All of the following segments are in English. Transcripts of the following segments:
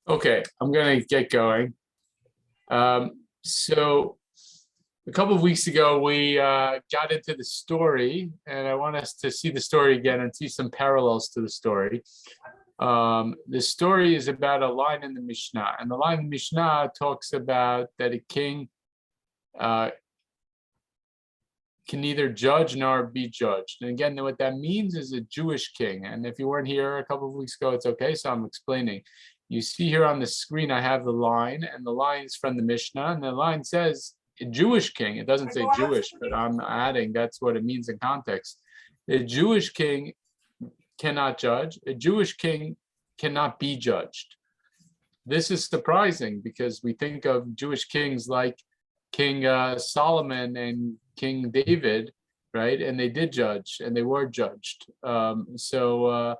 Okay, I'm gonna get going. So a couple of weeks ago, we got into the story, and I want us to see the story again and see some parallels to the story. The story is about a line in the Mishnah, and the line in the Mishnah talks about that a king can neither judge nor be judged. And again, what that means is a Jewish king. And if you weren't here a couple of weeks ago, it's okay, so I'm explaining. You see here on the screen, I have the line, and the line is from the Mishnah, and the line says a Jewish king. It doesn't say Jewish, but I'm adding that's what it means in context. A Jewish king cannot judge. A Jewish king cannot be judged. This is surprising because we think of Jewish kings like King Solomon and King David, right? And they did judge, and they were judged. So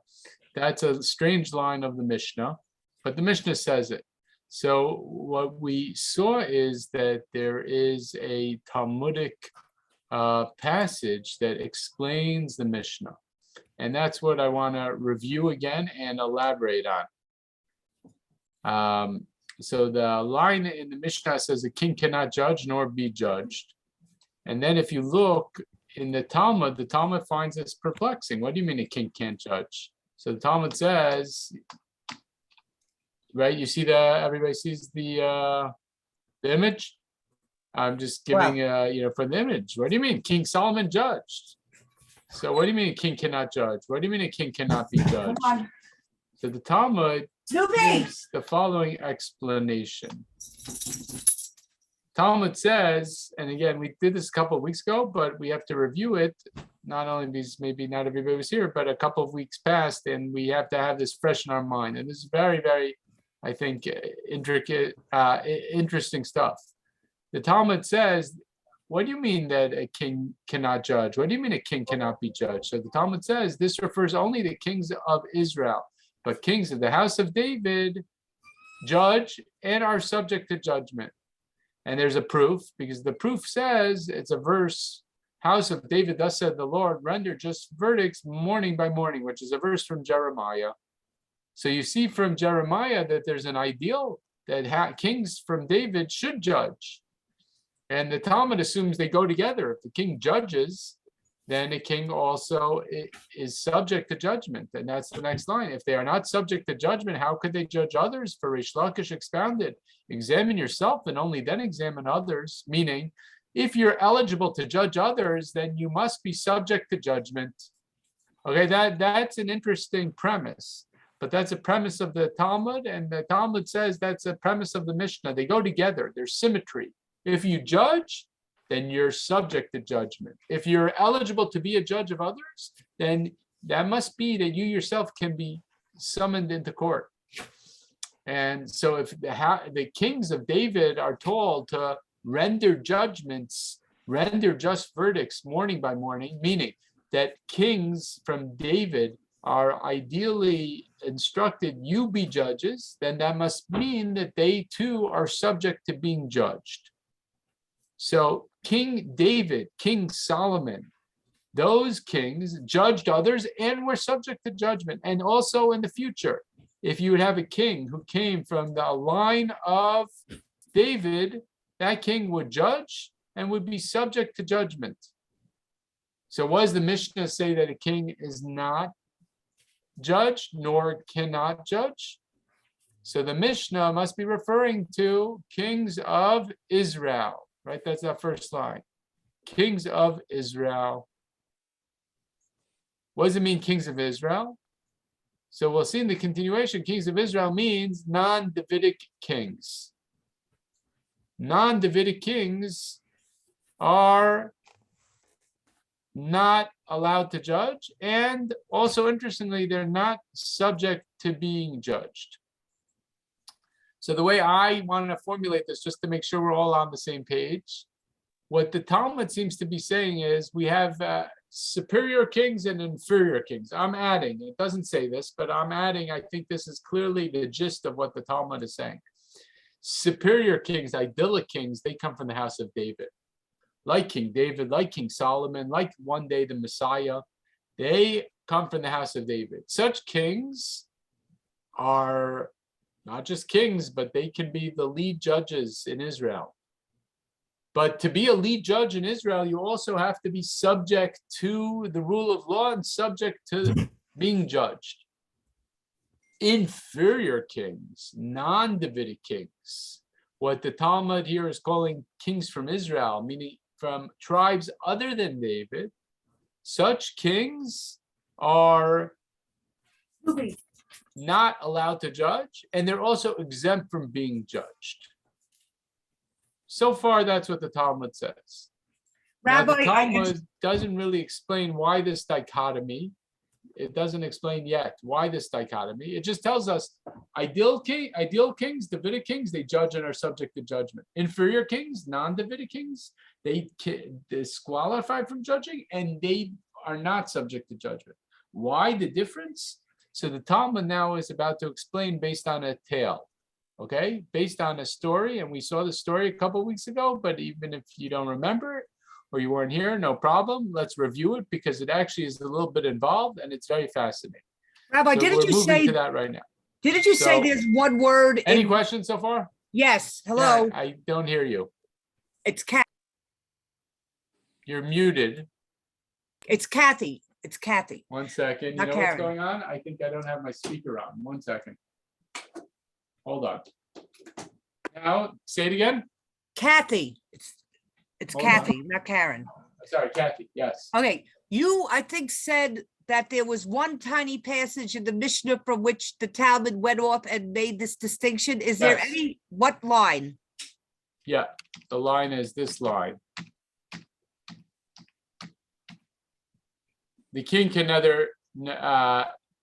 that's a strange line of the Mishnah, but the Mishnah says it. So what we saw is that there is a Talmudic passage that explains the Mishnah. And that's what I want to review again and elaborate on. So the line in the Mishnah says a king cannot judge nor be judged. And then if you look in the Talmud finds this perplexing. What do you mean a king can't judge? So the Talmud says, right, you see everybody sees the image? I'm just giving, for the image. What do you mean? King Solomon judged. So what do you mean a king cannot judge? What do you mean a king cannot be judged? So the Talmud gives the following explanation. Talmud says, and again, we did this a couple of weeks ago, but we have to review it, not only because maybe not everybody was here, but a couple of weeks passed, and we have to have this fresh in our mind. And this is very, very, I think, intricate, interesting stuff. The Talmud says, what do you mean that a king cannot judge? What do you mean a king cannot be judged? So the Talmud says this refers only to kings of Israel, but kings of the house of David judge and are subject to judgment. And there's a proof, because the proof says, it's a verse, house of David, thus said the Lord, render just verdicts morning by morning, which is a verse from Jeremiah. So you see from Jeremiah that there's an ideal that kings from David should judge. And the Talmud assumes they go together. If the king judges, then a king also is subject to judgment. And that's the next line. If they are not subject to judgment, how could they judge others? For Rish Lakish expounded, examine yourself and only then examine others. Meaning, if you're eligible to judge others, then you must be subject to judgment. Okay, that's an interesting premise. But that's a premise of the Talmud, and the Talmud says that's a premise of the Mishnah. They go together. There's symmetry. If you judge, then you're subject to judgment. If you're eligible to be a judge of others, then that must be that you yourself can be summoned into court. And so if the kings of David are told to render judgments, render just verdicts morning by morning, meaning that kings from David are ideally instructed, you be judges, then that must mean that they too are subject to being judged. So King David, King Solomon, those kings judged others and were subject to judgment. And also in the future, if you would have a king who came from the line of David, that king would judge and would be subject to judgment. So what does the Mishnah say that a king is not judged nor cannot judge? So the Mishnah must be referring to kings of Israel. Right, that's that first line. Kings of Israel. What does it mean, kings of Israel? So we'll see in the continuation, kings of Israel means non-Davidic kings. Non-Davidic kings are not allowed to judge, and also interestingly, they're not subject to being judged. So the way I want to formulate this, just to make sure we're all on the same page, what the Talmud seems to be saying is we have superior kings and inferior kings. I'm adding, it doesn't say this, but I'm adding, I think this is clearly the gist of what the Talmud is saying. Superior kings, idyllic kings, they come from the house of David. Like King David, like King Solomon, like one day the Messiah, they come from the house of David. Such kings are Not just kings, but they can be the lead judges in Israel. But to be a lead judge in Israel, you also have to be subject to the rule of law and subject to being judged. Inferior kings, non-Davidic kings, what the Talmud here is calling kings from Israel, meaning from tribes other than David, such kings are not allowed to judge, and they're also exempt from being judged. So far, that's what the Talmud says. Now, the Talmud doesn't really explain why this dichotomy. It doesn't explain yet why this dichotomy. It just tells us ideal kings, Davidic kings, they judge and are subject to judgment. Inferior kings, non-Davidic kings, they disqualify from judging and they are not subject to judgment. Why the difference? So the Talmud now is about to explain based on a tale, okay? Based on a story, and we saw the story a couple of weeks ago, but even if you don't remember it, or you weren't here, no problem. Let's review it because it actually is a little bit involved and it's very fascinating. Rabbi, So didn't we're you moving say to that right now? Didn't you say So- there's one word? Any questions so far? Yes. Hello. Yeah, I don't hear you. It's Kat. You're muted. It's Kathy. It's Kathy. 1 second. You Not know Karen. what's going on? I think I don't have my speaker on. 1 second. Hold on. Now, say it again. Kathy. It's Hold Kathy, not Karen. Sorry, Kathy. Yes. Okay. You, I think, said that there was one tiny passage in the Mishnah from which the Talmud went off and made this distinction. Is there Yes. any, what line? Yeah. The line is this line. The king can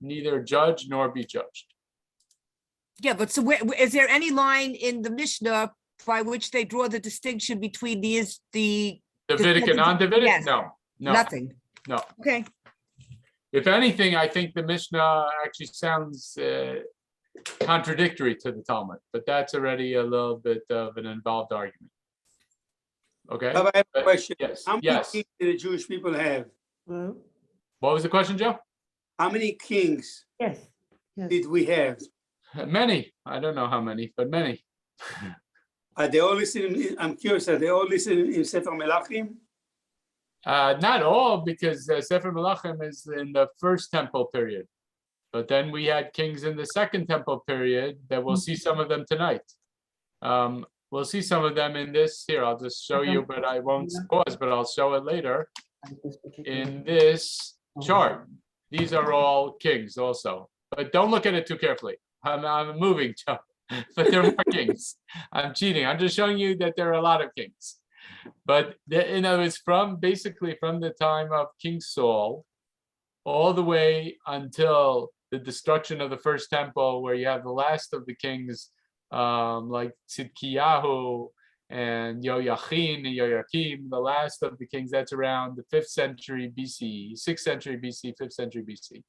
neither judge nor be judged. Yeah, but so is there any line in the Mishnah by which they draw the distinction between the Davidic and non-Davidic? Yes. No. nothing? No. Okay. If anything, I think the Mishnah actually sounds contradictory to the Talmud, but that's already a little bit of an involved argument. Okay. Rabbi, I have a But- question. Yes. How many Yes. kings do the Jewish people have? What was the question, Joe? How many kings Yes. did we have? Many. I don't know how many, but many. Are they all listed in, I'm curious, are they all listed in Sefer Melachim? Not all, because Sefer Melachim is in the first temple period. But then we had kings in the second temple period that we'll see some of them tonight. We'll see some of them in this here. I'll just show you, but I won't pause, but I'll show it later in this chart. These are all kings also, but don't look at it too carefully. I'm moving, Joe, but there are kings. I'm cheating. I'm just showing you that there are a lot of kings. But in other words, basically from the time of King Saul all the way until the destruction of the first temple, where you have the last of the kings, like Tzidkiyahu and Yoyachin and Yoyakim, the last of the kings, that's around the 5th century BC, 6th century BC, 5th century BC.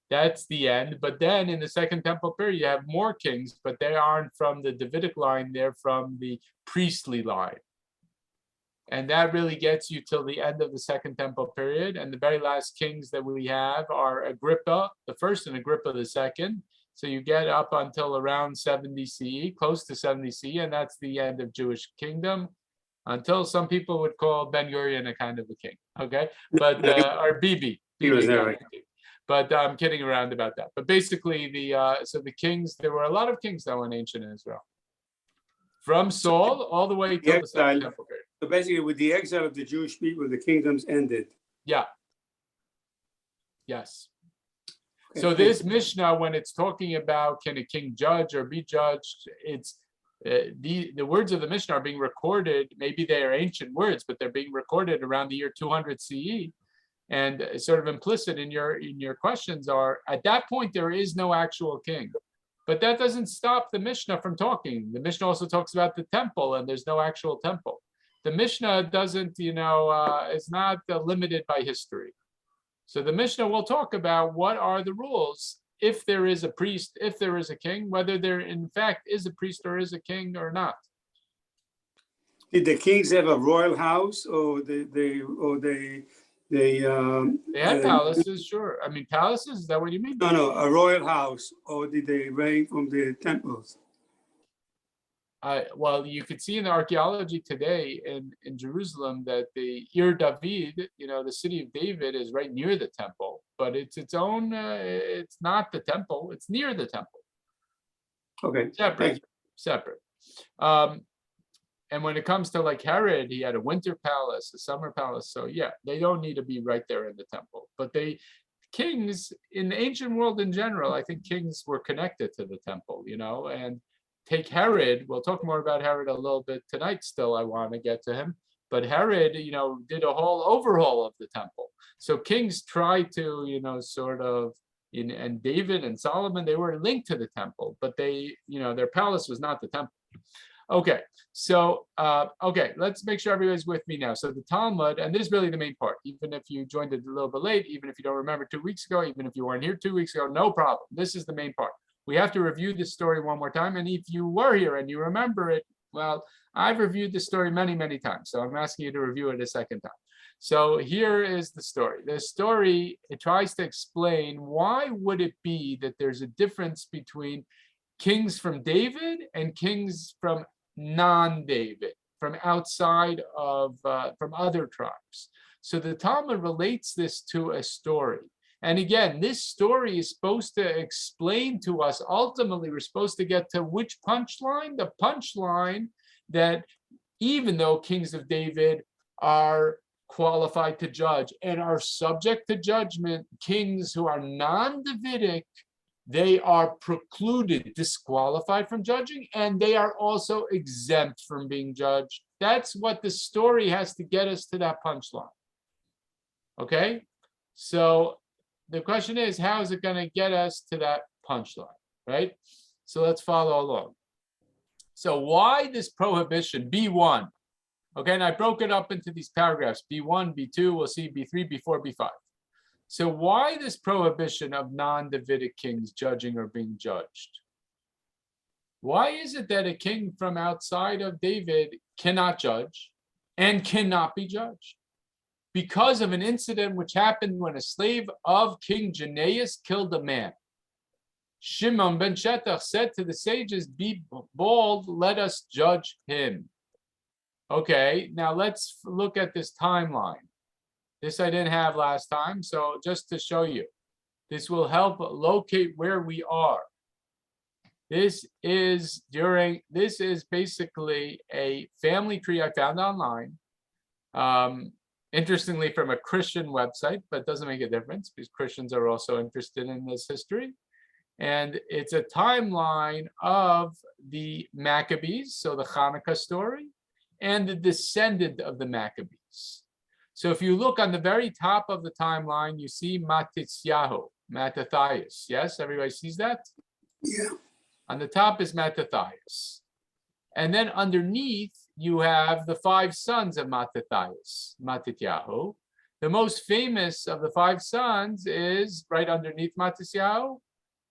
That's the end. But then in the second temple period, you have more kings, but they aren't from the Davidic line, they're from the priestly line. And that really gets you till the end of the second temple period. And the very last kings that we have are Agrippa the first and Agrippa the second. So you get up until around 70 CE, close to 70 CE, and that's the end of Jewish kingdom, until some people would call Ben Gurion a kind of a king, okay? But, or Bibi. He was there, kind of right? a king. But I'm kidding around about that. But basically, so the kings, there were a lot of kings that were in ancient Israel. From Saul all the way till the second temple period. So basically, with the exile of the Jewish people, the kingdoms ended. Yeah. Yes. Okay, So thank this Mishnah, when it's talking about can a king judge or be judged, it's the words of the Mishnah are being recorded. Maybe they are ancient words, but they're being recorded around the year 200 CE. And sort of implicit in your questions are, at that point, there is no actual king. But that doesn't stop the Mishnah from talking. The Mishnah also talks about the temple, and there's no actual temple. The Mishnah doesn't, is not limited by history. So the Mishnah will talk about what are the rules if there is a priest, if there is a king, whether there in fact is a priest or is a king or not. Did the kings have a royal house, or they had palaces, sure. I mean, palaces, is that what you mean? No, a royal house, or did they reign from the temples? Well, you could see in the archaeology today in Jerusalem that the Ir David, the city of David, is right near the temple, but it's its own. It's not the temple; it's near the temple. Okay. Separate. And when it comes to like Herod, he had a winter palace, a summer palace. So yeah, they don't need to be right there in the temple. But kings in the ancient world in general, I think kings were connected to the temple, and take Herod. We'll talk more about Herod a little bit tonight still. I want to get to him. But Herod, did a whole overhaul of the temple. So kings tried to, sort of, and David and Solomon, they were linked to the temple, but their palace was not the temple. Okay, so, let's make sure everybody's with me now. So the Talmud, and this is really the main part, even if you joined it a little bit late, even if you don't remember 2 weeks ago, even if you weren't here 2 weeks ago, no problem. This is the main part. We have to review this story one more time. And if you were here and you remember it, well, I've reviewed this story many, many times. So I'm asking you to review it a second time. So here is the story. The story, it tries to explain why would it be that there's a difference between kings from David and kings from non-David, from outside of, from other tribes. So the Talmud relates this to a story. And again, this story is supposed to explain to us, ultimately, we're supposed to get to which punchline? The punchline that even though kings of David are qualified to judge and are subject to judgment, kings who are non-Davidic, they are precluded, disqualified from judging, and they are also exempt from being judged. That's what the story has to get us to that punchline. Okay? So the question is, how is it going to get us to that punchline, right? So let's follow along. So why this prohibition, B1? Okay, and I broke it up into these paragraphs, B1, B2, we'll see B3, B4, B5. So why this prohibition of non-Davidic kings judging or being judged? Why is it that a king from outside of David cannot judge and cannot be judged? Because of an incident which happened when a slave of King Janneus killed a man. Shimon ben Shetach said to the sages, "Be bold, let us judge him." Okay, now let's look at this timeline. This I didn't have last time, so just to show you, this will help locate where we are. This is basically a family tree I found online. Interestingly, from a Christian website, but it doesn't make a difference because Christians are also interested in this history. And it's a timeline of the Maccabees, so the Hanukkah story, and the descendant of the Maccabees. So if you look on the very top of the timeline, you see Mattathias. Yes, everybody sees that? Yeah. On the top is Mattathias. And then underneath, you have the 5 sons of Mattatyahu. The most famous of the 5 sons is right underneath Mattatyahu,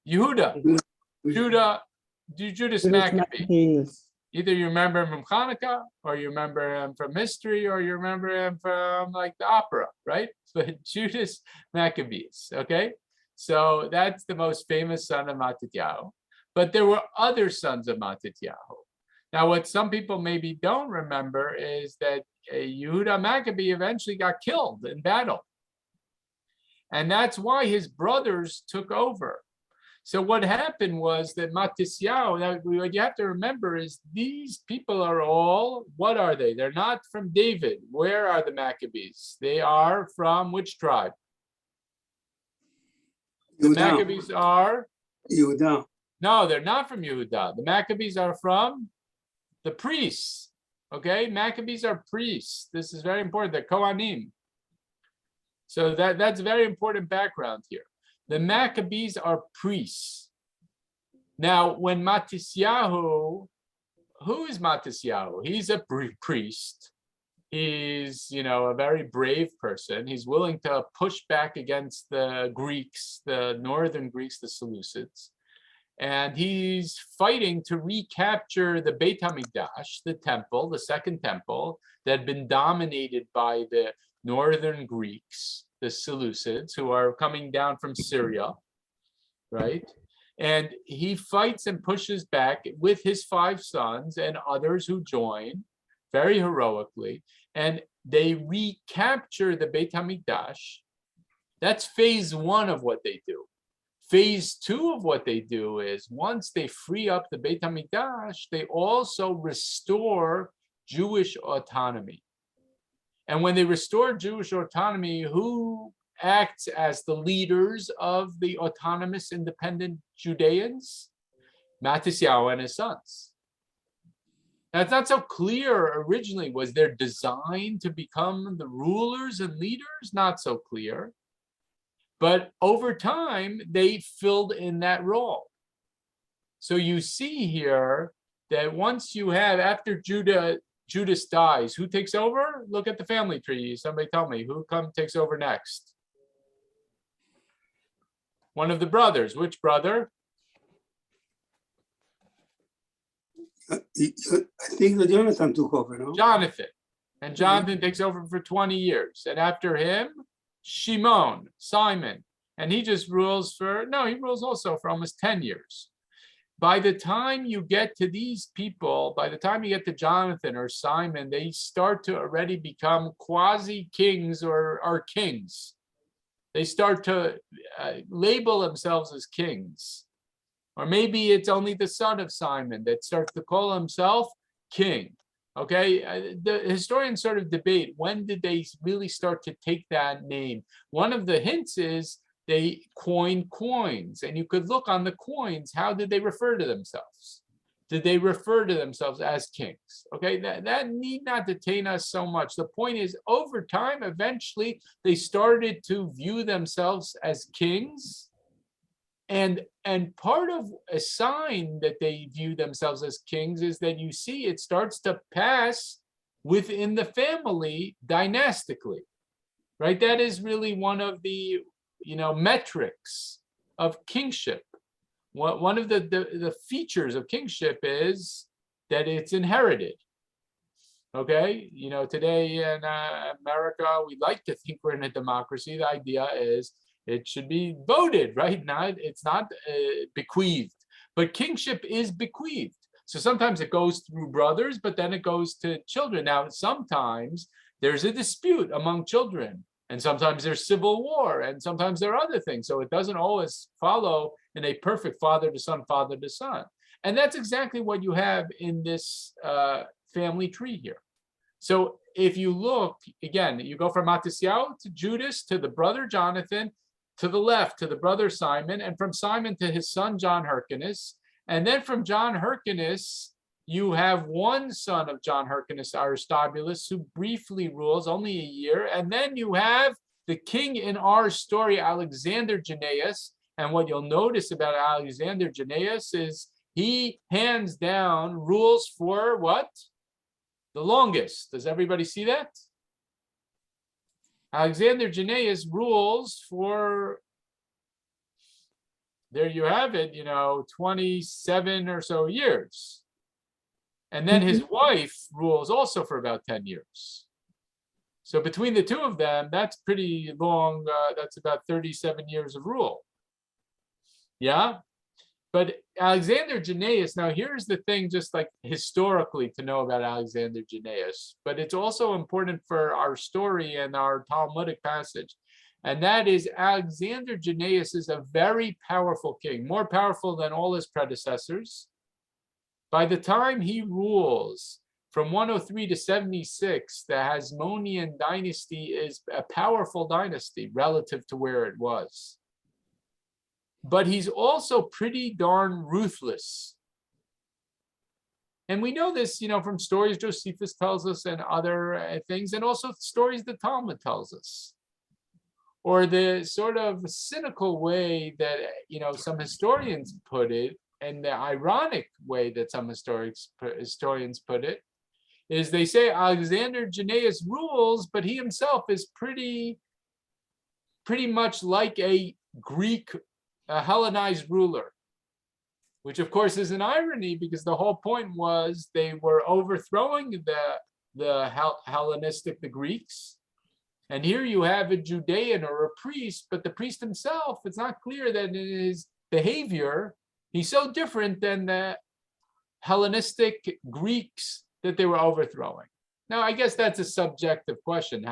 Yehuda, Judas Maccabee. Either you remember him from Hanukkah, or you remember him from history, or you remember him from like the opera, right? But Judas Maccabees, okay? So that's the most famous son of Mattatyahu. But there were other sons of Mattatyahu. Now, what some people maybe don't remember is that Yehuda Maccabee eventually got killed in battle. And that's why his brothers took over. So what happened was that Mattisyahu, what you have to remember is these people are all, what are they? They're not from David. Where are the Maccabees? They are from which tribe? The Maccabees are? Yehuda. No, they're not from Yehuda. The Maccabees are from the priests. Okay, Maccabees are priests. This is very important. They're Kohanim. So that's very important background here. The Maccabees are priests. Now, when Mattisyahu, who is Mattisyahu? He's a priest. He's, a very brave person. He's willing to push back against the Greeks, the northern Greeks, the Seleucids. And he's fighting to recapture the Beit HaMikdash, the temple, the second temple, that had been dominated by the northern Greeks, the Seleucids, who are coming down from Syria, right? And he fights and pushes back with his 5 sons and others who join very heroically. And they recapture the Beit HaMikdash. That's phase 1 of what they do. Phase 2 of what they do is once they free up the Beit HaMikdash, they also restore Jewish autonomy. And when they restore Jewish autonomy, who acts as the leaders of the autonomous independent Judeans? Mattisyahu and his sons. Now, it's not so clear originally. Was their design to become the rulers and leaders? Not so clear. But over time, they filled in that role. So you see here that once you have, after Judas dies, who takes over? Look at the family tree. Somebody tell me, who takes over next? One of the brothers. Which brother? I think that Jonathan took over, no? Jonathan. And Jonathan takes over for 20 years. And after him, Shimon, Simon. And he just rules he rules also for almost 10 years. By the time you get to these people, by the time you get to Jonathan or Simon, they start to already become quasi-kings or kings. They start to label themselves as kings. Or maybe it's only the son of Simon that starts to call himself king. Okay, the historians sort of debate, when did they really start to take that name? One of the hints is they coined coins, and you could look on the coins, how did they refer to themselves? Did they refer to themselves as kings? Okay, that need not detain us so much. The point is, over time, eventually, they started to view themselves as kings. And part of a sign that they view themselves as kings is that you see it starts to pass within the family dynastically, right? That is really one of the metrics of kingship. One of the features of kingship is that it's inherited. Okay, today in America, we like to think we're in a democracy. The idea is it should be voted, right? It's not bequeathed, but kingship is bequeathed. So sometimes it goes through brothers, but then it goes to children. Now, sometimes there's a dispute among children, and sometimes there's civil war, and sometimes there are other things. So it doesn't always follow in a perfect father to son, father to son. And that's exactly what you have in this family tree here. So if you look, again, you go from Mattisyahu to Judas to the brother Jonathan, to the left to the brother Simon, and from Simon to his son John Hyrcanus. And then from John Hyrcanus, you have one son of John Hyrcanus, Aristobulus, who briefly rules only a year. And then you have the king in our story, Alexander Jannaeus. And what you'll notice about Alexander Jannaeus is he hands down rules for what? The longest. Does everybody see that? Alexander Jannaeus rules for, there you have it, 27 or so years. And then his wife rules also for about 10 years. So between the two of them, that's pretty long. That's about 37 years of rule. Yeah. But Alexander Jannaeus, now here's the thing, just like historically to know about Alexander Jannaeus, but it's also important for our story and our Talmudic passage. And that is Alexander Jannaeus is a very powerful king, more powerful than all his predecessors. By the time he rules from 103 to 76, the Hasmonean dynasty is a powerful dynasty relative to where it was. But he's also pretty darn ruthless. And we know this, from stories Josephus tells us and other things, and also stories the Talmud tells us. Or the sort of cynical way that, some historians put it, and the ironic way that some historians put it, is they say Alexander Jannaeus rules, but he himself is pretty much like a Greek, a Hellenized ruler, which of course is an irony because the whole point was they were overthrowing the Hellenistic, the Greeks. And here you have a Judean or a priest, but the priest himself, it's not clear that in his behavior He's so different than the Hellenistic Greeks that they were overthrowing. Now, I guess that's a subjective question,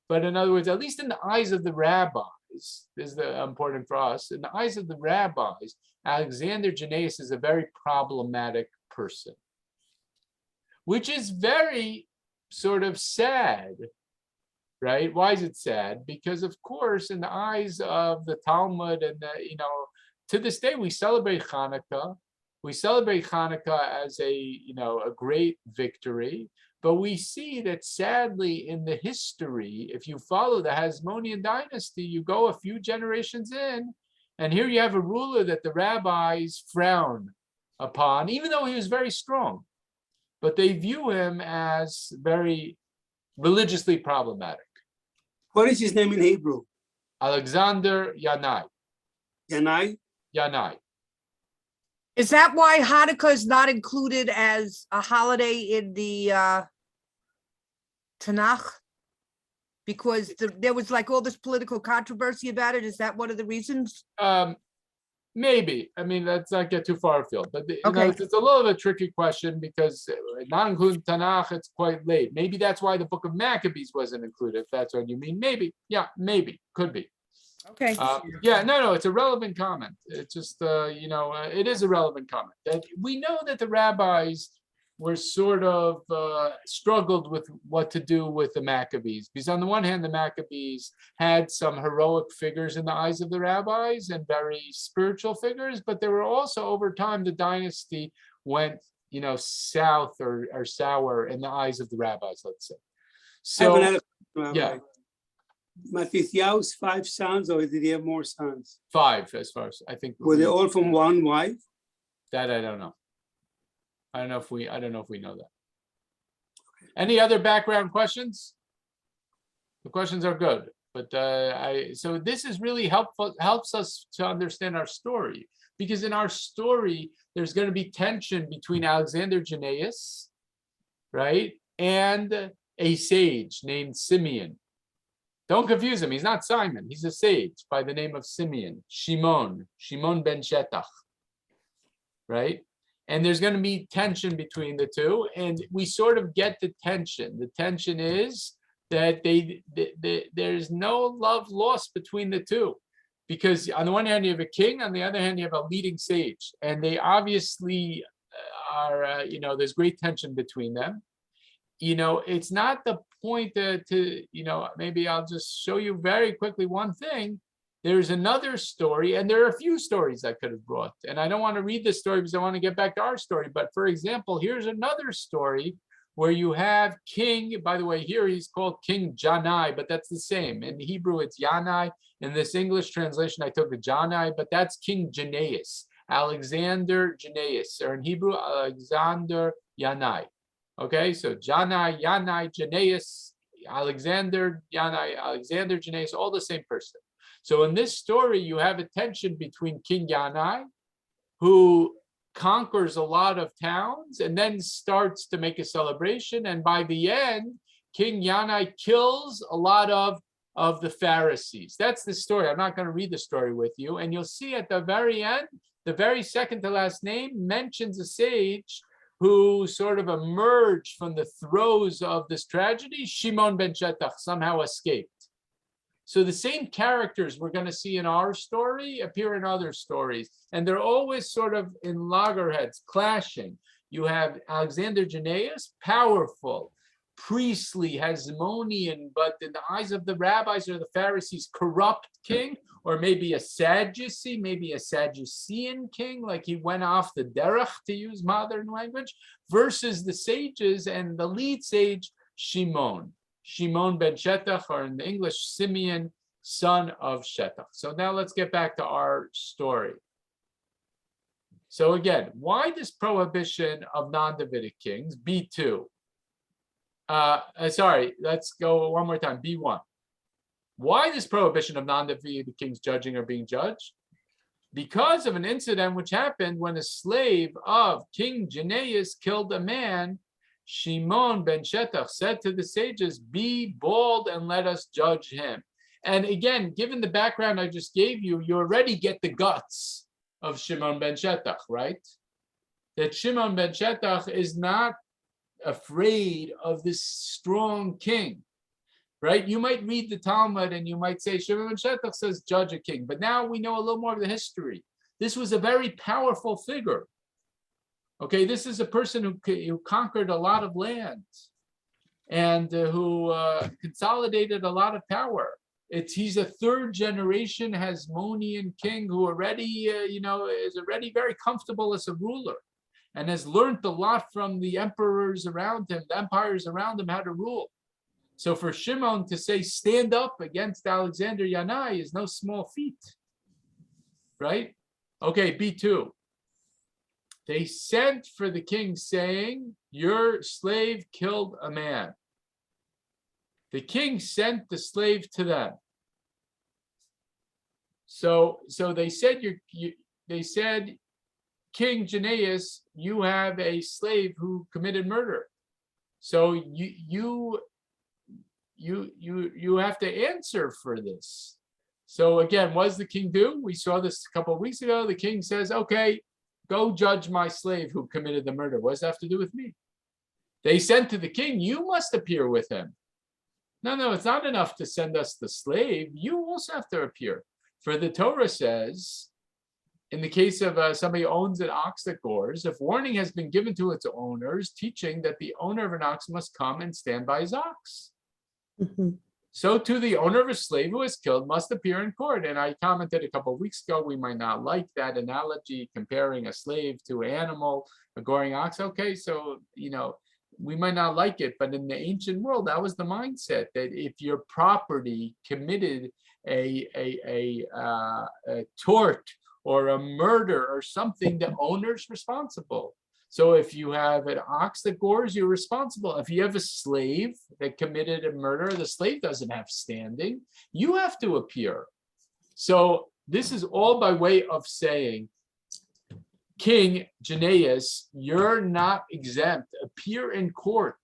but in other words, at least in the eyes of the rabbis, this is important for us, in the eyes of the rabbis, Alexander Jannaeus is a very problematic person, which is very sort of sad, right? Why is it sad? Because of course, in the eyes of the Talmud and to this day, we celebrate Hanukkah. We celebrate Hanukkah as a great victory, but we see that sadly in the history, if you follow the Hasmonean dynasty, you go a few generations in, and here you have a ruler that the rabbis frown upon, even though he was very strong, but they view him as very religiously problematic. What is his name in Hebrew? Alexander Yanai. Yanai? Yanai. Is that why Hanukkah is not included as a holiday in the Tanakh? Because there was like all this political controversy about it. Is that one of the reasons? Maybe. I mean, let's not get too far afield. But Okay. it's a little of a tricky question because not including Tanakh, it's quite late. Maybe that's why the book of Maccabees wasn't included, if that's what you mean. Maybe. Yeah, maybe. Could be. Okay. No, it's a relevant comment. It's just, it is a relevant comment. That we know that the rabbis were sort of struggled with what to do with the Maccabees. Because on the one hand, the Maccabees had some heroic figures in the eyes of the rabbis and very spiritual figures, but there were also, over time, the dynasty went, south or sour in the eyes of the rabbis, let's say. So, yeah. Matithyahu's 5 sons, or did he have more sons? 5, as far as I think. Were they all from one wife? That I don't know. I don't know if we know that. Any other background questions? The questions are good, but so this is really helps us to understand our story, because in our story there's going to be tension between Alexander Jannaeus, right, and a sage named Simeon. Don't confuse him. He's not Simon. He's a sage by the name of Simeon, Shimon ben Shetach, right? And there's going to be tension between the two, and we sort of get the tension. The tension is that there's no love lost between the two, because on the one hand you have a king, on the other hand you have a leading sage, and they obviously are, there's great tension between them. It's not the point maybe I'll just show you very quickly one thing. There's another story, and there are a few stories I could have brought, and I don't want to read this story because I want to get back to our story. But for example, here's another story where you have King, by the way, here he's called King Janai, but that's the same. In Hebrew, it's Yanai. In this English translation, I took the Janai, but that's King Jannaeus, Alexander Jannaeus, or in Hebrew, Alexander Yanai. Okay, so Janai, Yanai, Jannaeus, Alexander, Yanai, Alexander, Jannaeus, all the same person. So in this story, you have a tension between King Yanai, who conquers a lot of towns and then starts to make a celebration. And by the end, King Yanai kills a lot of the Pharisees. That's the story. I'm not going to read the story with you. And you'll see at the very end, the very second to last name mentions a sage who sort of emerged from the throes of this tragedy. Shimon ben Shetach somehow escaped. So the same characters we're going to see in our story appear in other stories, and they're always sort of in loggerheads, clashing. You have Alexander Jannaeus, powerful, priestly, Hasmonean, but in the eyes of the rabbis or the Pharisees, corrupt king, or maybe a Sadducee, maybe a Sadducean king, like he went off the derech, to use modern language, versus the sages and the lead sage, Shimon ben Shetach, or in the English, Simeon, son of Shetach. So now let's get back to our story. So again, why this prohibition of non-Davidic kings? B2. Let's go one more time. B1. Why this prohibition of non-Davidic kings judging or being judged? Because of an incident which happened when a slave of King Jannaeus killed a man. Shimon ben Shetach said to the sages, "Be bold and let us judge him." And again, given the background I just gave you, you already get the guts of Shimon ben Shetach, right? That Shimon ben Shetach is not afraid of this strong king, right? You might read the Talmud and you might say Shimon ben Shetach says judge a king, but now we know a little more of the history. This was a very powerful figure. Okay, this is a person who conquered a lot of land and who consolidated a lot of power. He's a third generation Hasmonean king who already, is already very comfortable as a ruler and has learned a lot from the emperors around him, the empires around him, how to rule. So for Shimon to say stand up against Alexander Yanai is no small feat, right? Okay, B2. They sent for the king saying, your slave killed a man. The king sent the slave to them. So they said, they said, King Janaeus, you have a slave who committed murder. So you have to answer for this. So again, what does the king do? We saw this a couple of weeks ago. The king says, okay, go judge my slave who committed the murder. What does that have to do with me? They sent to the king, you must appear with him. No, it's not enough to send us the slave. You also have to appear. For the Torah says, in the case of somebody who owns an ox that gores, if warning has been given to its owners, teaching that the owner of an ox must come and stand by his ox. Mm-hmm. So too, the owner of a slave who is killed must appear in court. And I commented a couple of weeks ago, we might not like that analogy, comparing a slave to an animal, a goring ox. Okay, so, we might not like it, but in the ancient world, that was the mindset that if your property committed a tort or a murder or something, the owner's responsible. So if you have an ox that gores, you're responsible. If you have a slave that committed a murder, the slave doesn't have standing. You have to appear. So this is all by way of saying, King Janaeus, you're not exempt. Appear in court.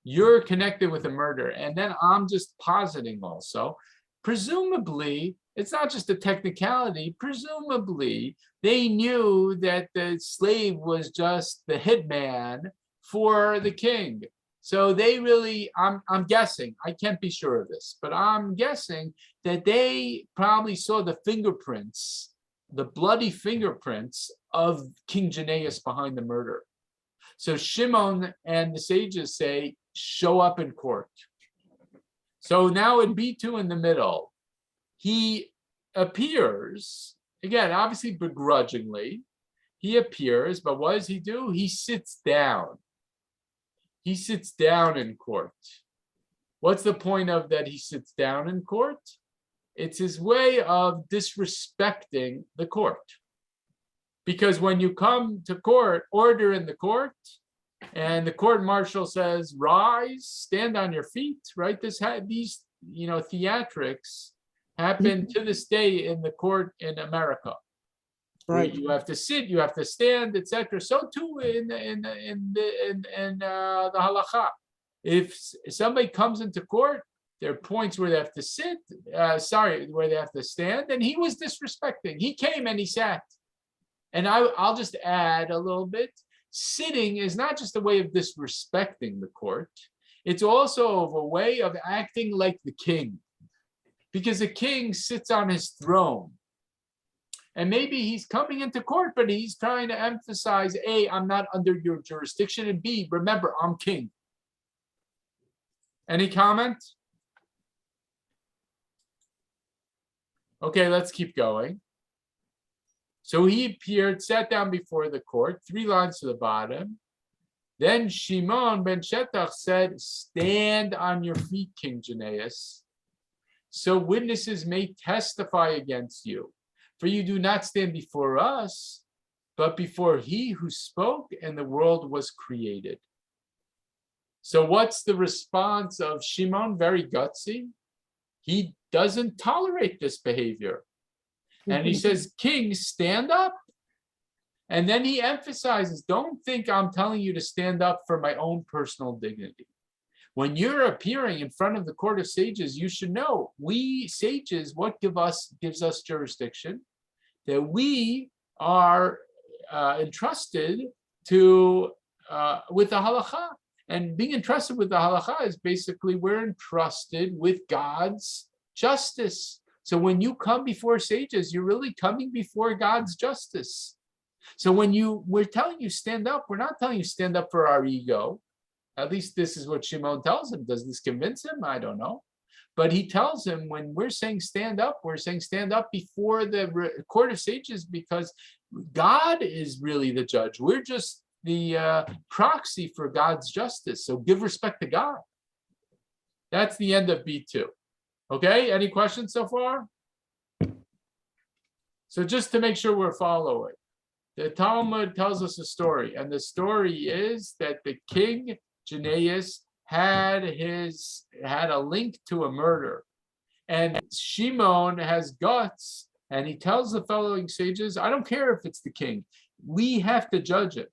You're connected with a murder. And then I'm just positing also, presumably, it's not just a technicality. Presumably, they knew that the slave was just the hitman for the king. So they really, I'm guessing, I can't be sure of this, but I'm guessing that they probably saw the fingerprints, the bloody fingerprints of King Janaeus behind the murder. So Shimon and the sages say, show up in court. So now in B2 in the middle, he appears, again, obviously begrudgingly, he appears, but what does he do? He sits down. He sits down in court. What's the point of that he sits down in court? It's his way of disrespecting the court. Because when you come to court, order in the court, and the court marshal says, rise, stand on your feet, right? These theatrics happen to this day in the court in America. Right. You have to sit, you have to stand, etc. So too in the halakha. If somebody comes into court, there are points where they have to sit, where they have to stand, and he was disrespecting. He came and he sat. And I'll just add a little bit. Sitting is not just a way of disrespecting the court. It's also a way of acting like the king. Because the king sits on his throne. And maybe he's coming into court, but he's trying to emphasize, A, I'm not under your jurisdiction, and B, remember, I'm king. Any comment? Okay, let's keep going. So he appeared, sat down before the court, 3 lines to the bottom. Then Shimon ben Shetach said, stand on your feet, King Janaeus, so witnesses may testify against you. For you do not stand before us, but before he who spoke and the world was created. So what's the response of Shimon? Very gutsy. He doesn't tolerate this behavior. And he says, King, stand up. And then he emphasizes, don't think I'm telling you to stand up for my own personal dignity. When you're appearing in front of the court of sages, you should know, we sages, what gives us jurisdiction? That we are entrusted to with the halacha. And being entrusted with the halacha is basically we're entrusted with God's justice. So when you come before sages, you're really coming before God's justice. So when we're telling you stand up, we're not telling you stand up for our ego. At least this is what Shimon tells him. Does this convince him? I don't know. But he tells him when we're saying stand up, we're saying stand up before the court of sages because God is really the judge. We're just the proxy for God's justice. So give respect to God. That's the end of B2. Okay, any questions so far? So just to make sure we're following, the Talmud tells us a story, and the story is that the king Janaeus had a link to a murder, and Shimon has guts, and he tells the following sages, I don't care if it's the king, we have to judge it.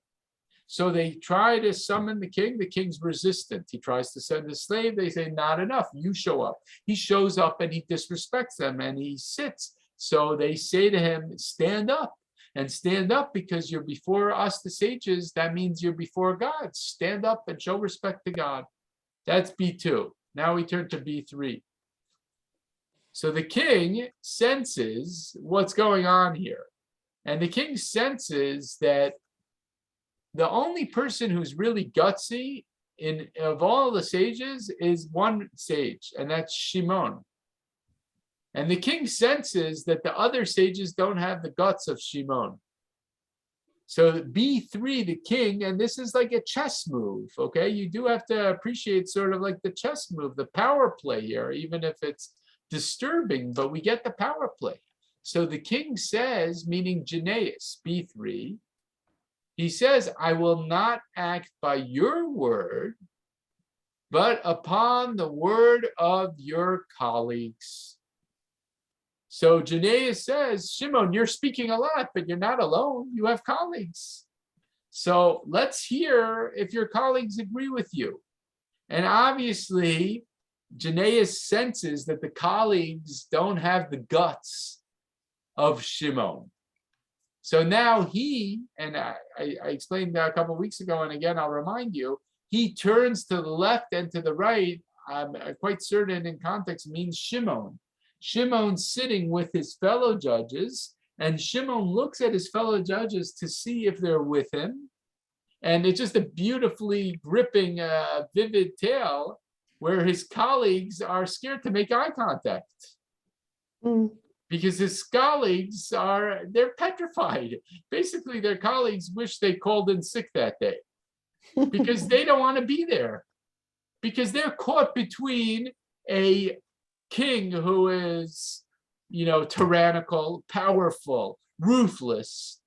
So they try to summon the king. The king's resistant. He tries to send a slave. They say, not enough. You show up. He shows up and he disrespects them and he sits. So they say to him, stand up. And stand up because you're before us, the sages. That means you're before God. Stand up and show respect to God. That's B2. Now we turn to B3. So the king senses what's going on here. And the king senses that the only person who's really gutsy of all the sages is one sage, and that's Shimon. And the king senses that the other sages don't have the guts of Shimon. So B3, the king, and this is like a chess move, okay? You do have to appreciate sort of like the chess move, the power play here, even if it's disturbing, but we get the power play. So the king says, meaning Janaeus, B3, he says, I will not act by your word, but upon the word of your colleagues. So Janaeus says, Shimon, you're speaking a lot, but you're not alone. You have colleagues. So let's hear if your colleagues agree with you. And obviously, Janaeus senses that the colleagues don't have the guts of Shimon. So now he, and I explained that a couple of weeks ago, and again, I'll remind you, he turns to the left and to the right. I'm quite certain in context means Shimon. Shimon's sitting with his fellow judges, and Shimon looks at his fellow judges to see if they're with him. And it's just a beautifully gripping, vivid tale where his colleagues are scared to make eye contact. Because his colleagues they're petrified. Basically, their colleagues wish they called in sick that day because they don't want to be there. Because they're caught between a king who is, tyrannical, powerful, ruthless,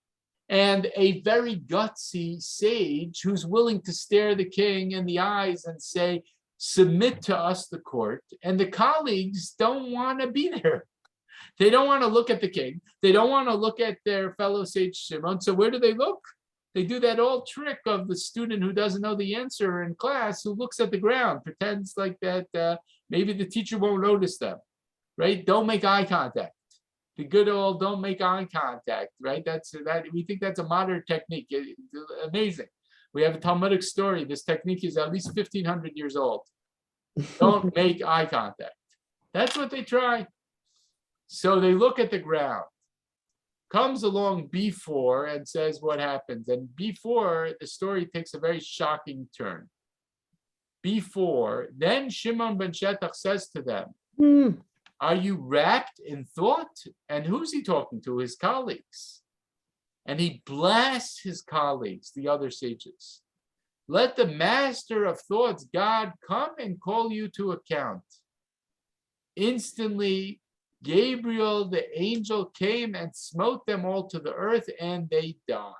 and a very gutsy sage who's willing to stare the king in the eyes and say, submit to us, the court. And the colleagues don't want to be there. They don't want to look at the king. They don't want to look at their fellow sage Shimon. So where do they look? They do that old trick of the student who doesn't know the answer in class, who looks at the ground, pretends like that maybe the teacher won't notice them, right? Don't make eye contact. The good old don't make eye contact, right? We think that's a modern technique. It's amazing. We have a Talmudic story. This technique is at least 1,500 years old. Don't make eye contact. That's what they try. So they look at the ground. Comes along B4 and says what happens. And B4, the story takes a very shocking turn. B4, then Shimon ben Shetach says to them, are you wrapped in thought? And who's he talking to? His colleagues. And he blasts his colleagues, the other sages. Let the master of thoughts, God, come and call you to account. Instantly, Gabriel, the angel, came and smote them all to the earth, and they died.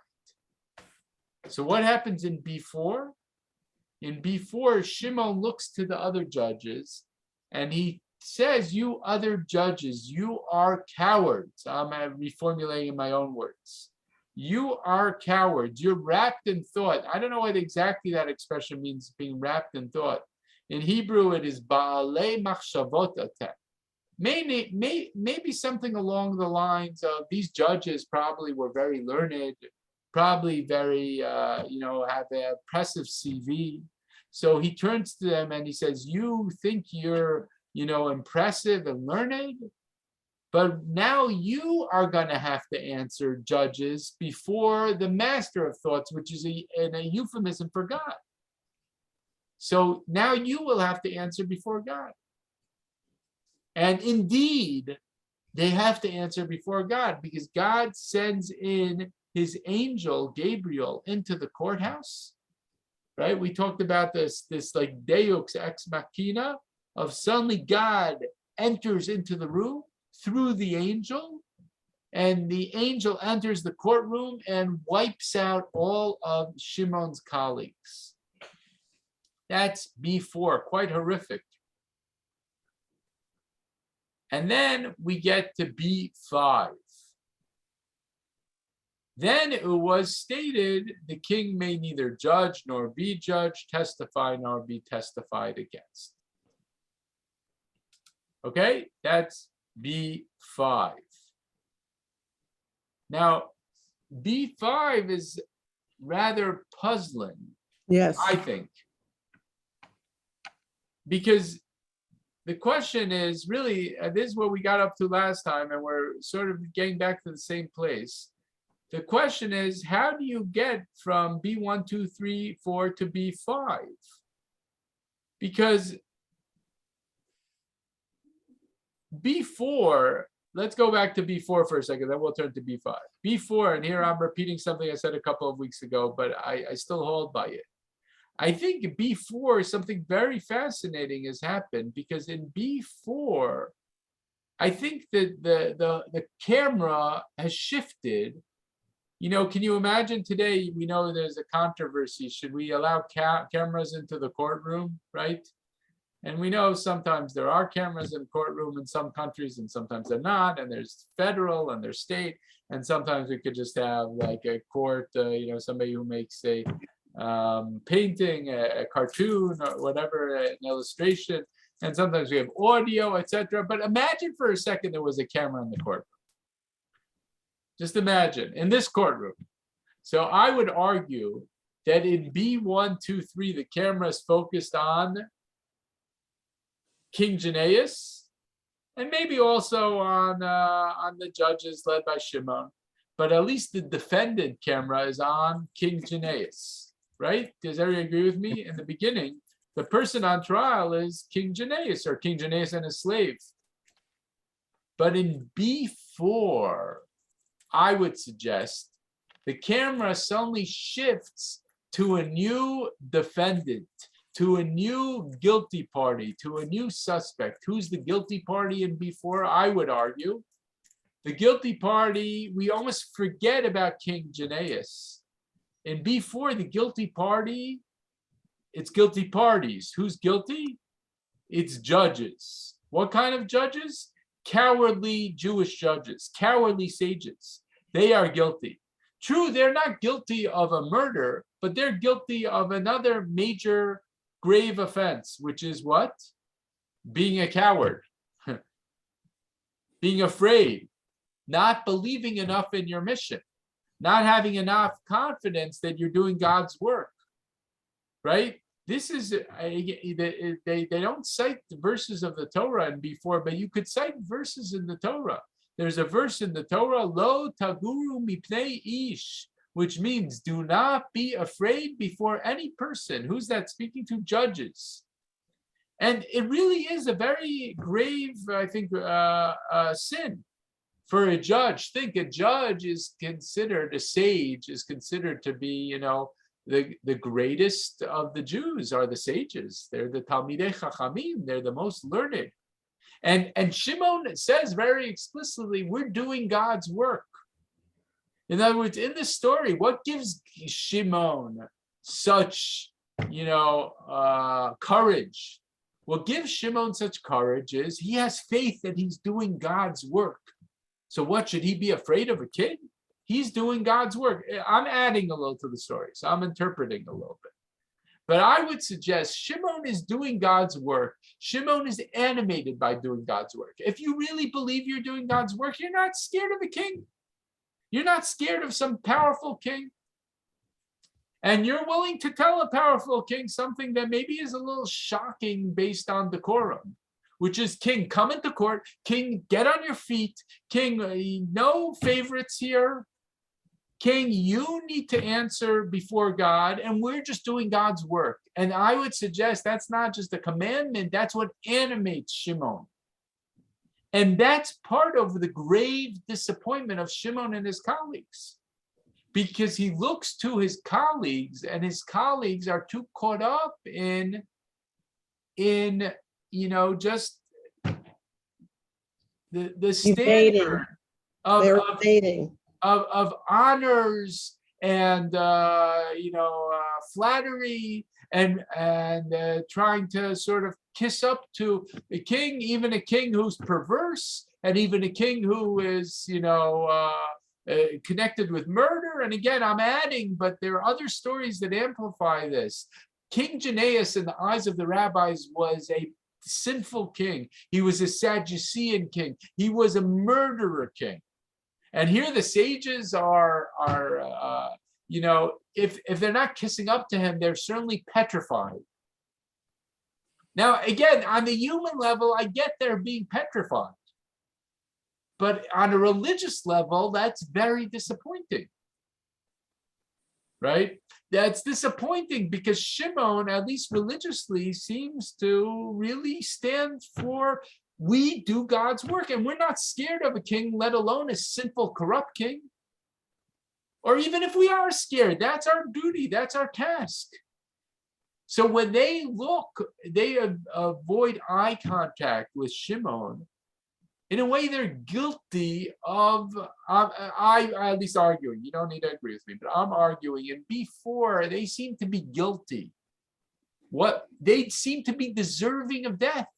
So what happens in B4? In B4, Shimon looks to the other judges, and he says, you other judges, you are cowards. I'm reformulating my own words. You are cowards. You're wrapped in thought. I don't know what exactly that expression means, being wrapped in thought. In Hebrew, it is ba'alei machshavot atem. maybe something along the lines of these judges probably were very learned, probably very, have an impressive CV. So he turns to them and he says, you think you're, impressive and learned, but now you are going to have to answer, judges, before the master of thoughts, which is a euphemism for God. So now you will have to answer before God. And indeed, they have to answer before God because God sends in his angel, Gabriel, into the courthouse, right? We talked about this like Deus ex machina of suddenly God enters into the room through the angel, and the angel enters the courtroom and wipes out all of Shimon's colleagues. That's B4, quite horrific. And then we get to B5. Then it was stated, the king may neither judge nor be judged, testify nor be testified against. Okay, that's B5. Now, B5 is rather puzzling, Yes. I think, because the question is really, this is what we got up to last time, and we're sort of getting back to the same place. The question is, how do you get from B1, 2, 3, 4 to B5? Because B4, let's go back to B4 for a second, then we'll turn to B5. B4, and here I'm repeating something I said a couple of weeks ago, but I still hold by it. I think B4, something very fascinating has happened, because in B4, I think that the camera has shifted. Can you imagine today, we know there's a controversy, should we allow cameras into the courtroom, right? And we know sometimes there are cameras in the courtroom in some countries and sometimes they're not, and there's federal and there's state, and sometimes we could just have like a court, somebody who makes a painting, a cartoon, or whatever, an illustration, and sometimes we have audio, etc. But imagine for a second there was a camera in the courtroom. Just imagine, in this courtroom. So I would argue that in B1, 2, 3, the camera is focused on King Janaeus, and maybe also on the judges led by Shimon, but at least the defendant camera is on King Janaeus, right? Does everyone agree with me? In the beginning, the person on trial is King Janaeus, or King Janaeus and his slave. But in B4, I would suggest the camera suddenly shifts to a new defendant, to a new guilty party, to a new suspect. Who's the guilty party in B4? I would argue. The guilty party, we almost forget about King Janaeus. In B4, the guilty party, it's guilty parties. Who's guilty? It's judges. What kind of judges? Cowardly Jewish judges, cowardly sages. They are guilty. True, they're not guilty of a murder, but they're guilty of another major grave offense, which is what? Being a coward, being afraid, not believing enough in your mission, not having enough confidence that you're doing God's work, right? This is, they don't cite the verses of the Torah in B4, but you could cite verses in the Torah. There's a verse in the Torah, Lo taguru mipnei ish, which means do not be afraid before any person. Who's that speaking to? Judges. And it really is a very grave, I think, sin for a judge. Think a judge is considered, a sage is considered to be, the greatest of the Jews are the sages. They're the Talmidei Chachamim. They're the most learned. And Shimon says very explicitly, we're doing God's work. In other words, in this story, what gives Shimon such, courage? What gives Shimon such courage is he has faith that he's doing God's work. So what, should he be afraid of a kid? He's doing God's work. I'm adding a little to the story, so I'm interpreting a little bit. But I would suggest Shimon is doing God's work. Shimon is animated by doing God's work. If you really believe you're doing God's work, you're not scared of a king. You're not scared of some powerful king. And you're willing to tell a powerful king something that maybe is a little shocking based on decorum, which is, king, come into court. King, get on your feet. King, no favorites here. King, you need to answer before God, and we're just doing God's work. And I would suggest that's not just a commandment, that's what animates Shimon. And that's part of the grave disappointment of Shimon and his colleagues, because he looks to his colleagues, and his colleagues are too caught up in just the standard They're dating. of honors and flattery and trying to sort of kiss up to a king, even a king who's perverse, and even a king who is connected with murder. And again, I'm adding, but there are other stories that amplify this. King Janneus, in the eyes of the rabbis, was a sinful king. He was a Sadducean king. He was a murderer king. And here the sages are if they're not kissing up to him, they're certainly petrified. Now, again, on the human level, I get they're being petrified. But on a religious level, that's very disappointing. Right? That's disappointing because Shimon, at least religiously, seems to really stand for, we do God's work, and we're not scared of a king, let alone a sinful, corrupt king. Or even if we are scared, that's our duty, that's our task. So when they look, they avoid eye contact with Shimon. In a way, they're guilty of, I at least arguing, you don't need to agree with me, but I'm arguing, and before they seem to be guilty. They seem to be deserving of death.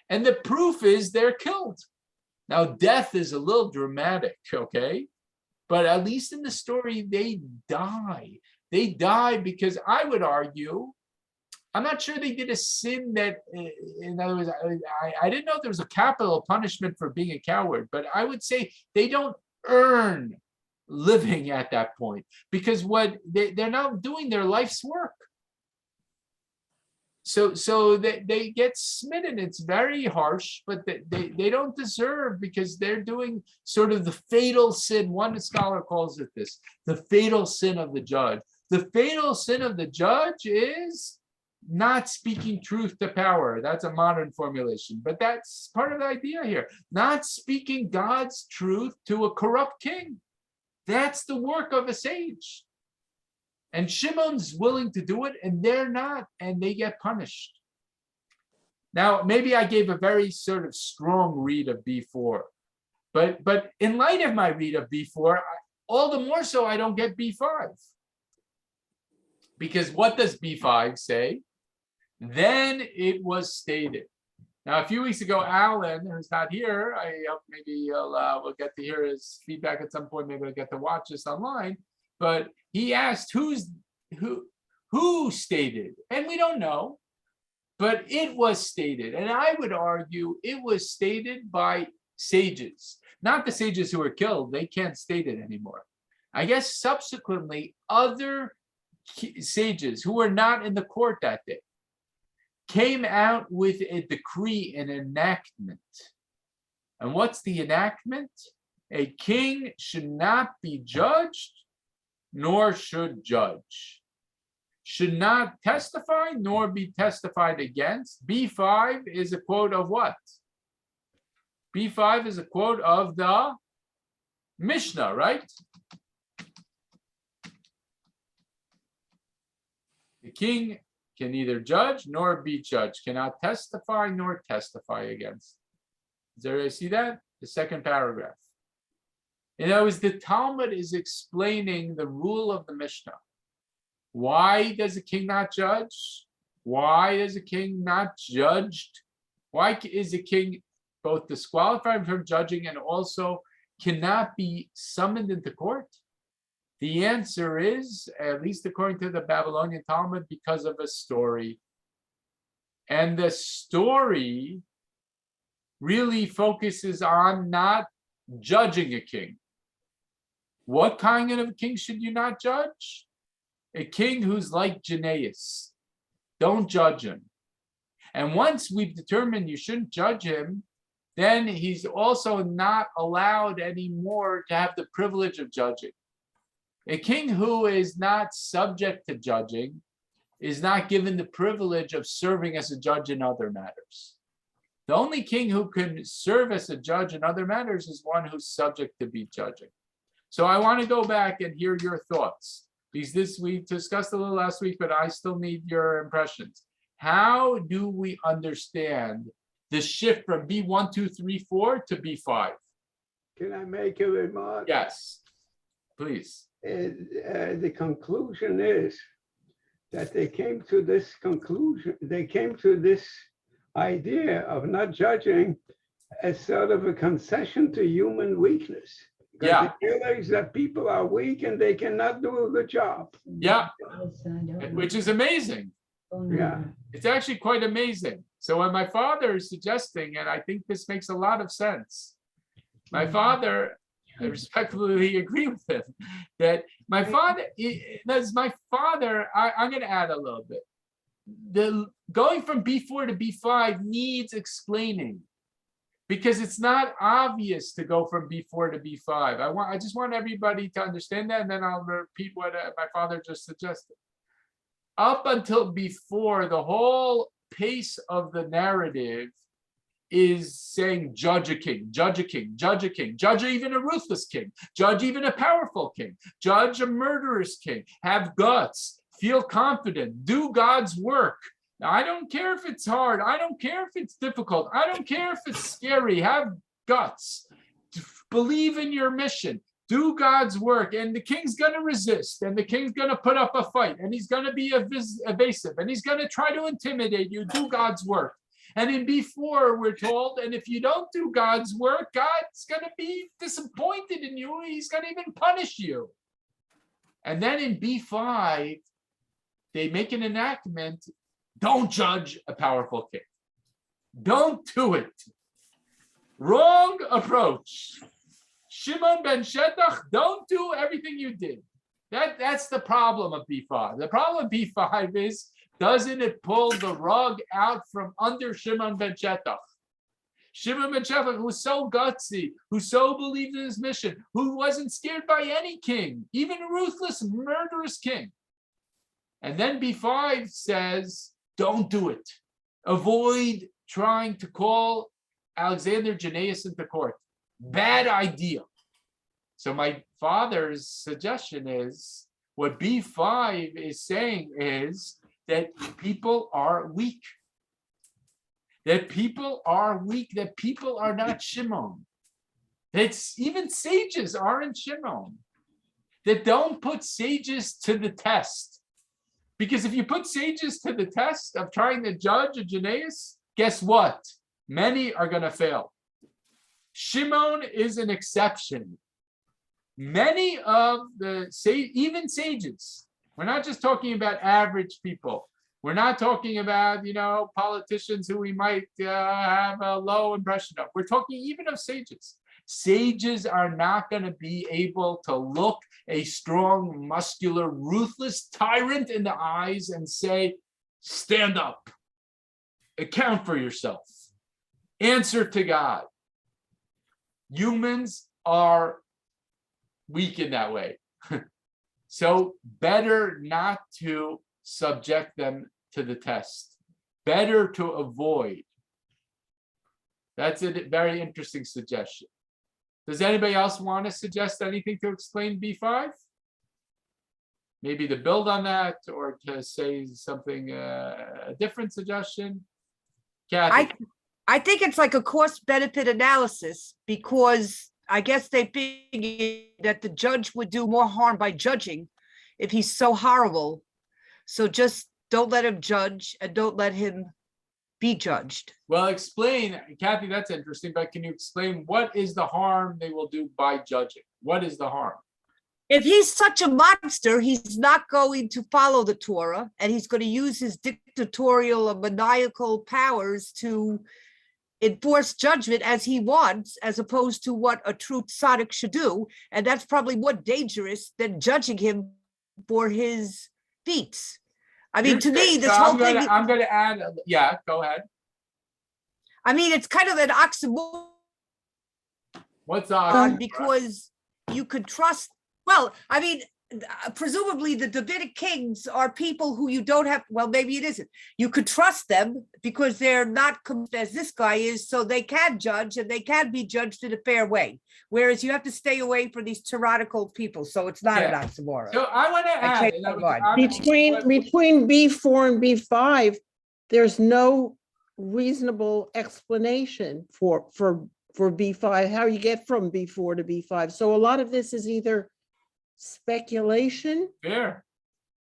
And the proof is they're killed. Now, death is a little dramatic, okay? But at least in the story, they die. They die because I would argue, I'm not sure they did a sin that, in other words, I didn't know there was a capital punishment for being a coward, but I would say they don't earn living at that point because they're not doing their life's work. So they get smitten. It's very harsh, but they don't deserve because they're doing sort of the fatal sin. One scholar calls it this, the fatal sin of the judge. The fatal sin of the judge is not speaking truth to power. That's a modern formulation, but that's part of the idea here. Not speaking God's truth to a corrupt king. That's the work of a sage. And Shimon's willing to do it, and they're not, and they get punished. Now, maybe I gave a very sort of strong read of B4, but in light of my read of B4, all the more so I don't get B5. Because what does B5 say? Then it was stated. Now, a few weeks ago, Alan, who's not here, I hope maybe we'll get to hear his feedback at some point. Maybe I'll get to watch this online. But he asked who stated, and we don't know, but it was stated. And I would argue it was stated by sages, not the sages who were killed. They can't state it anymore. I guess subsequently, other sages who were not in the court that day came out with a decree, an enactment. And what's the enactment? A king should not be judged, nor should judge. Should not testify, nor be testified against. B5 is a quote of what? B5 is a quote of the Mishnah, right? The king can neither judge nor be judged, cannot testify nor testify against. Does everybody see that? The second paragraph. In other words, the Talmud is explaining the rule of the Mishnah. Why does a king not judge? Why is a king not judged? Why is a king both disqualified from judging and also cannot be summoned into court? The answer is, at least according to the Babylonian Talmud, because of a story. And the story really focuses on not judging a king. What kind of a king should you not judge? A king who's like Janaeus. Don't judge him. And once we've determined you shouldn't judge him, then he's also not allowed anymore to have the privilege of judging. A king who is not subject to judging is not given the privilege of serving as a judge in other matters. The only king who can serve as a judge in other matters is one who's subject to be judging. So I want to go back and hear your thoughts, because this we discussed a little last week, but I still need your impressions. How do we understand the shift from B1, 2, 3, 4 to B5? Can I make a remark? Yes, please. The conclusion is that they came to this conclusion, they came to this idea of not judging as sort of a concession to human weakness. Because Yeah. they realize that people are weak and they cannot do a good job. Yeah, which is amazing. Yeah. It's actually quite amazing. So when my father is suggesting, and I think this makes a lot of sense, my father, I respectfully agree with him, that my father, I'm going to add a little bit. The going from B4 to B5 needs explaining, because it's not obvious to go from B4 to B5. I just want everybody to understand that, and then I'll repeat what my father just suggested. Up until B4, the whole pace of the narrative is saying judge a king, judge a king, judge a king, judge even a ruthless king, judge even a powerful king, judge a murderous king, have guts, feel confident, do God's work. Now, I don't care if it's hard, I don't care if it's difficult, I don't care if it's scary, have guts, believe in your mission, do God's work, and the king's going to resist, and the king's going to put up a fight, and he's going to be evasive, and he's going to try to intimidate you, do God's work. And in B4, we're told, and if you don't do God's work, God's going to be disappointed in you. He's going to even punish you. And then in B5, they make an enactment, don't judge a powerful king. Don't do it. Wrong approach. Shimon ben Shetach, don't do everything you did. That's the problem of B5. The problem of B5 is, doesn't it pull the rug out from under Shimon ben Shetach? Shimon ben Shetach, who's so gutsy, who so believed in his mission, who wasn't scared by any king, even a ruthless, murderous king. And then B5 says, don't do it. Avoid trying to call Alexander Janaeus into court. Bad idea. So my father's suggestion is, what B5 is saying is that people are weak. That people are weak, that people are not Shimon. That even sages aren't Shimon. That don't put sages to the test. Because if you put sages to the test of trying to judge a Janaeus, guess what? Many are going to fail. Shimon is an exception. Many of the even sages, we're not just talking about average people. We're not talking about, politicians who we might have a low impression of. We're talking even of sages. Sages are not going to be able to look a strong, muscular, ruthless tyrant in the eyes and say, stand up, account for yourself, answer to God. Humans are weak in that way. So better not to subject them to the test. Better to avoid. That's a very interesting suggestion. Does anybody else want to suggest anything to explain B5? Maybe to build on that, or to say something, a different suggestion? Kathy? I think it's like a cost-benefit analysis, because I guess they figured that the judge would do more harm by judging if he's so horrible. So just don't let him judge and don't let him be judged. Well, explain, Kathy, that's interesting, but can you explain what is the harm they will do by judging? What is the harm? If he's such a monster, he's not going to follow the Torah, and he's going to use his dictatorial or maniacal powers to enforce judgment as he wants, as opposed to what a true tzaddik should do. And that's probably more dangerous than judging him for his feats. I mean, to me, this whole thing, I'm gonna add, yeah, go ahead. I mean, it's kind of an oxymoron. What's on? Because you could trust, well, I mean, presumably the Davidic kings are people who you don't have, well, maybe it isn't. You could trust them because they're not as this guy is, so they can judge and they can be judged in a fair way. Whereas you have to stay away from these tyrannical people, so it's not an oxymoron. So I want to add, changed my mind. Between B4 and B5, there's no reasonable explanation for B5, how you get from B4 to B5. So a lot of this is either speculation fair.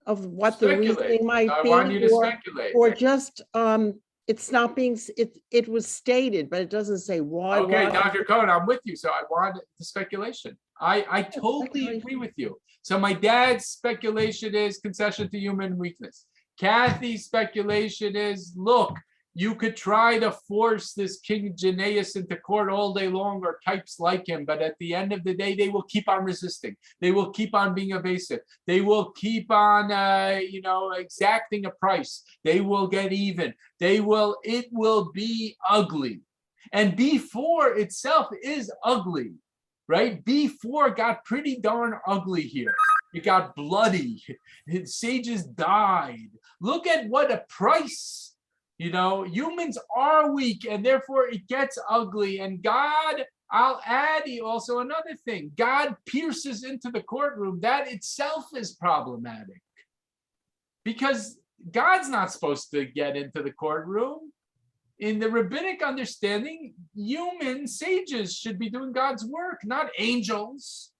of what the reasoning might I be, want you to speculate. or just it's not being it was stated, but it doesn't say why. Okay, Dr. Cohen, I'm with you. So I want the speculation. I totally agree with you. So my dad's speculation is concession to human weakness. Kathy's speculation is, look, you could try to force this King Janaeus into court all day long, or types like him, but at the end of the day, they will keep on resisting. They will keep on being evasive. They will keep on, exacting a price. They will get even. It will be ugly. And B4 itself is ugly, right? B4 got pretty darn ugly here. It got bloody. Sages died. Look at what a price. Humans are weak, and therefore it gets ugly. And God, I'll add also another thing. God pierces into the courtroom. That itself is problematic. Because God's not supposed to get into the courtroom. In the rabbinic understanding, human sages should be doing God's work, not angels.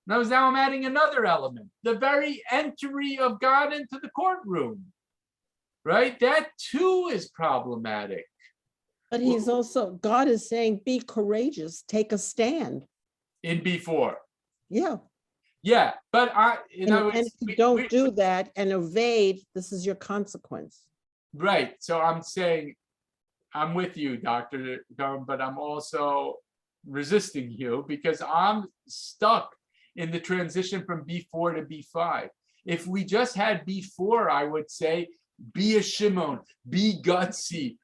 Now I'm adding another element. The very entry of God into the courtroom. Right? That too is problematic. But he's also, God is saying, be courageous, take a stand. In B4. Yeah. Yeah, but And if you don't do that and evade, this is your consequence. Right. So I'm saying, I'm with you, Dr. Cohen, but I'm also resisting you because I'm stuck in the transition from B4 to B5. If we just had B4, I would say, be a Shimon, be gutsy,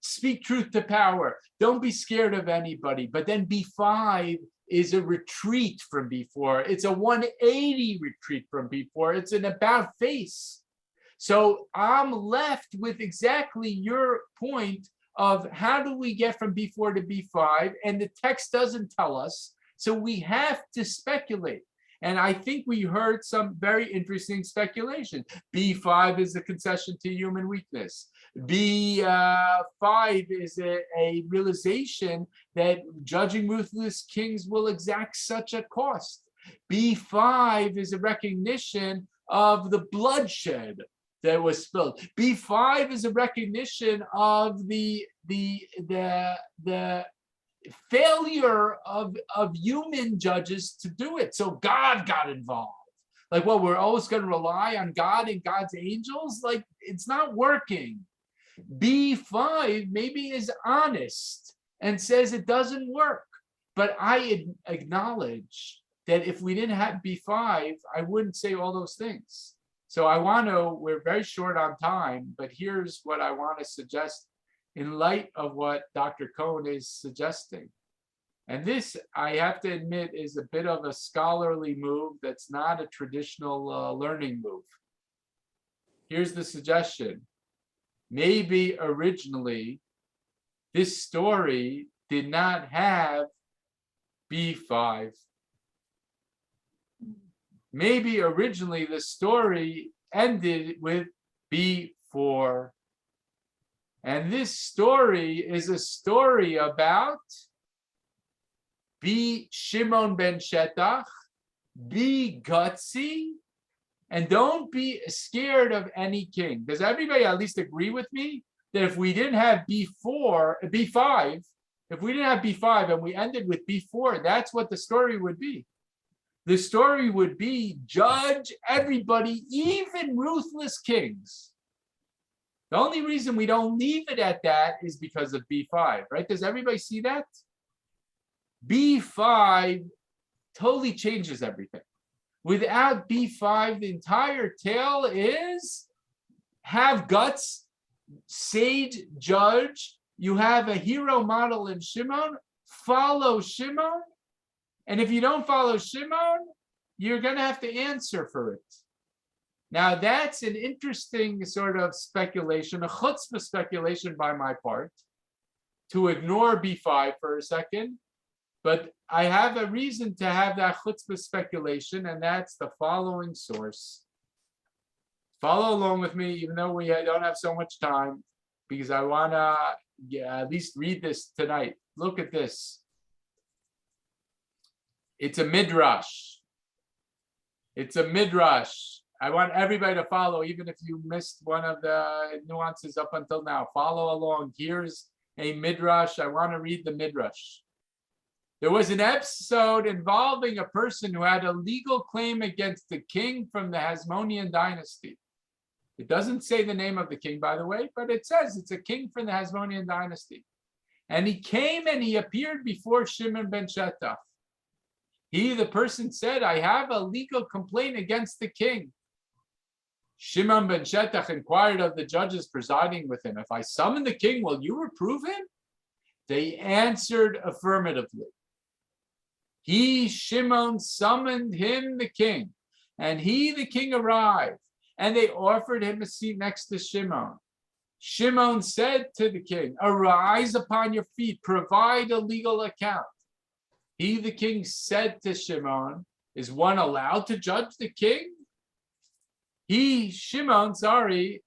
speak truth to power. Don't be scared of anybody. But then B5 is a retreat from B4. It's a 180 retreat from B4. It's an about face. So I'm left with exactly your point of how do we get from B4 to B5? And the text doesn't tell us. So we have to speculate. And I think we heard some very interesting speculation. B5 is a concession to human weakness. B5 is a realization that judging ruthless kings will exact such a cost. B5 is a recognition of the bloodshed that was spilled. B5 is a recognition of the failure of human judges to do it. So God got involved. Like, well, we're always going to rely on God and God's angels. Like, it's not working. B5 maybe is honest and says it doesn't work. But I acknowledge that if we didn't have B5, I wouldn't say all those things. So we're very short on time, but here's what I want to suggest in light of what Dr. Cohen is suggesting. And this, I have to admit, is a bit of a scholarly move that's not a traditional learning move. Here's the suggestion. Maybe originally, this story did not have B5. Maybe originally the story ended with B4. And this story is a story about be Shimon ben Shetach, be gutsy, and don't be scared of any king. Does everybody at least agree with me that if we didn't have B5, if we didn't have B5 and we ended with B4, that's what the story would be? the story would be judge everybody, even ruthless kings. The only reason we don't leave it at that is because of B5, right? Does everybody see that? B5 totally changes everything. Without B5, the entire tale is have guts, sage, judge. You have a hero model in Shimon, follow Shimon. And if you don't follow Shimon, you're going to have to answer for it. Now, that's an interesting sort of speculation, a chutzpah speculation by my part, to ignore B5 for a second. But I have a reason to have that chutzpah speculation, and that's the following source. Follow along with me, even though we don't have so much time, because I want to at least read this tonight. Look at this. It's a midrash. It's a midrash. I want everybody to follow, even if you missed one of the nuances up until now. Follow along. Here's a midrash. I want to read the midrash. There was an episode involving a person who had a legal claim against the king from the Hasmonean dynasty. It doesn't say the name of the king, by the way, but it says it's a king from the Hasmonean dynasty. And he came and he appeared before Shimon ben Shetach. He, the person, said, I have a legal complaint against the king. Shimon ben Shetach inquired of the judges presiding with him, if I summon the king, will you reprove him? They answered affirmatively. He, Shimon, summoned him, the king, and he, the king, arrived, and they offered him a seat next to Shimon. Shimon said to the king, arise upon your feet, provide a legal account. He, the king, said to Shimon, is one allowed to judge the king? He, Shimon, sorry.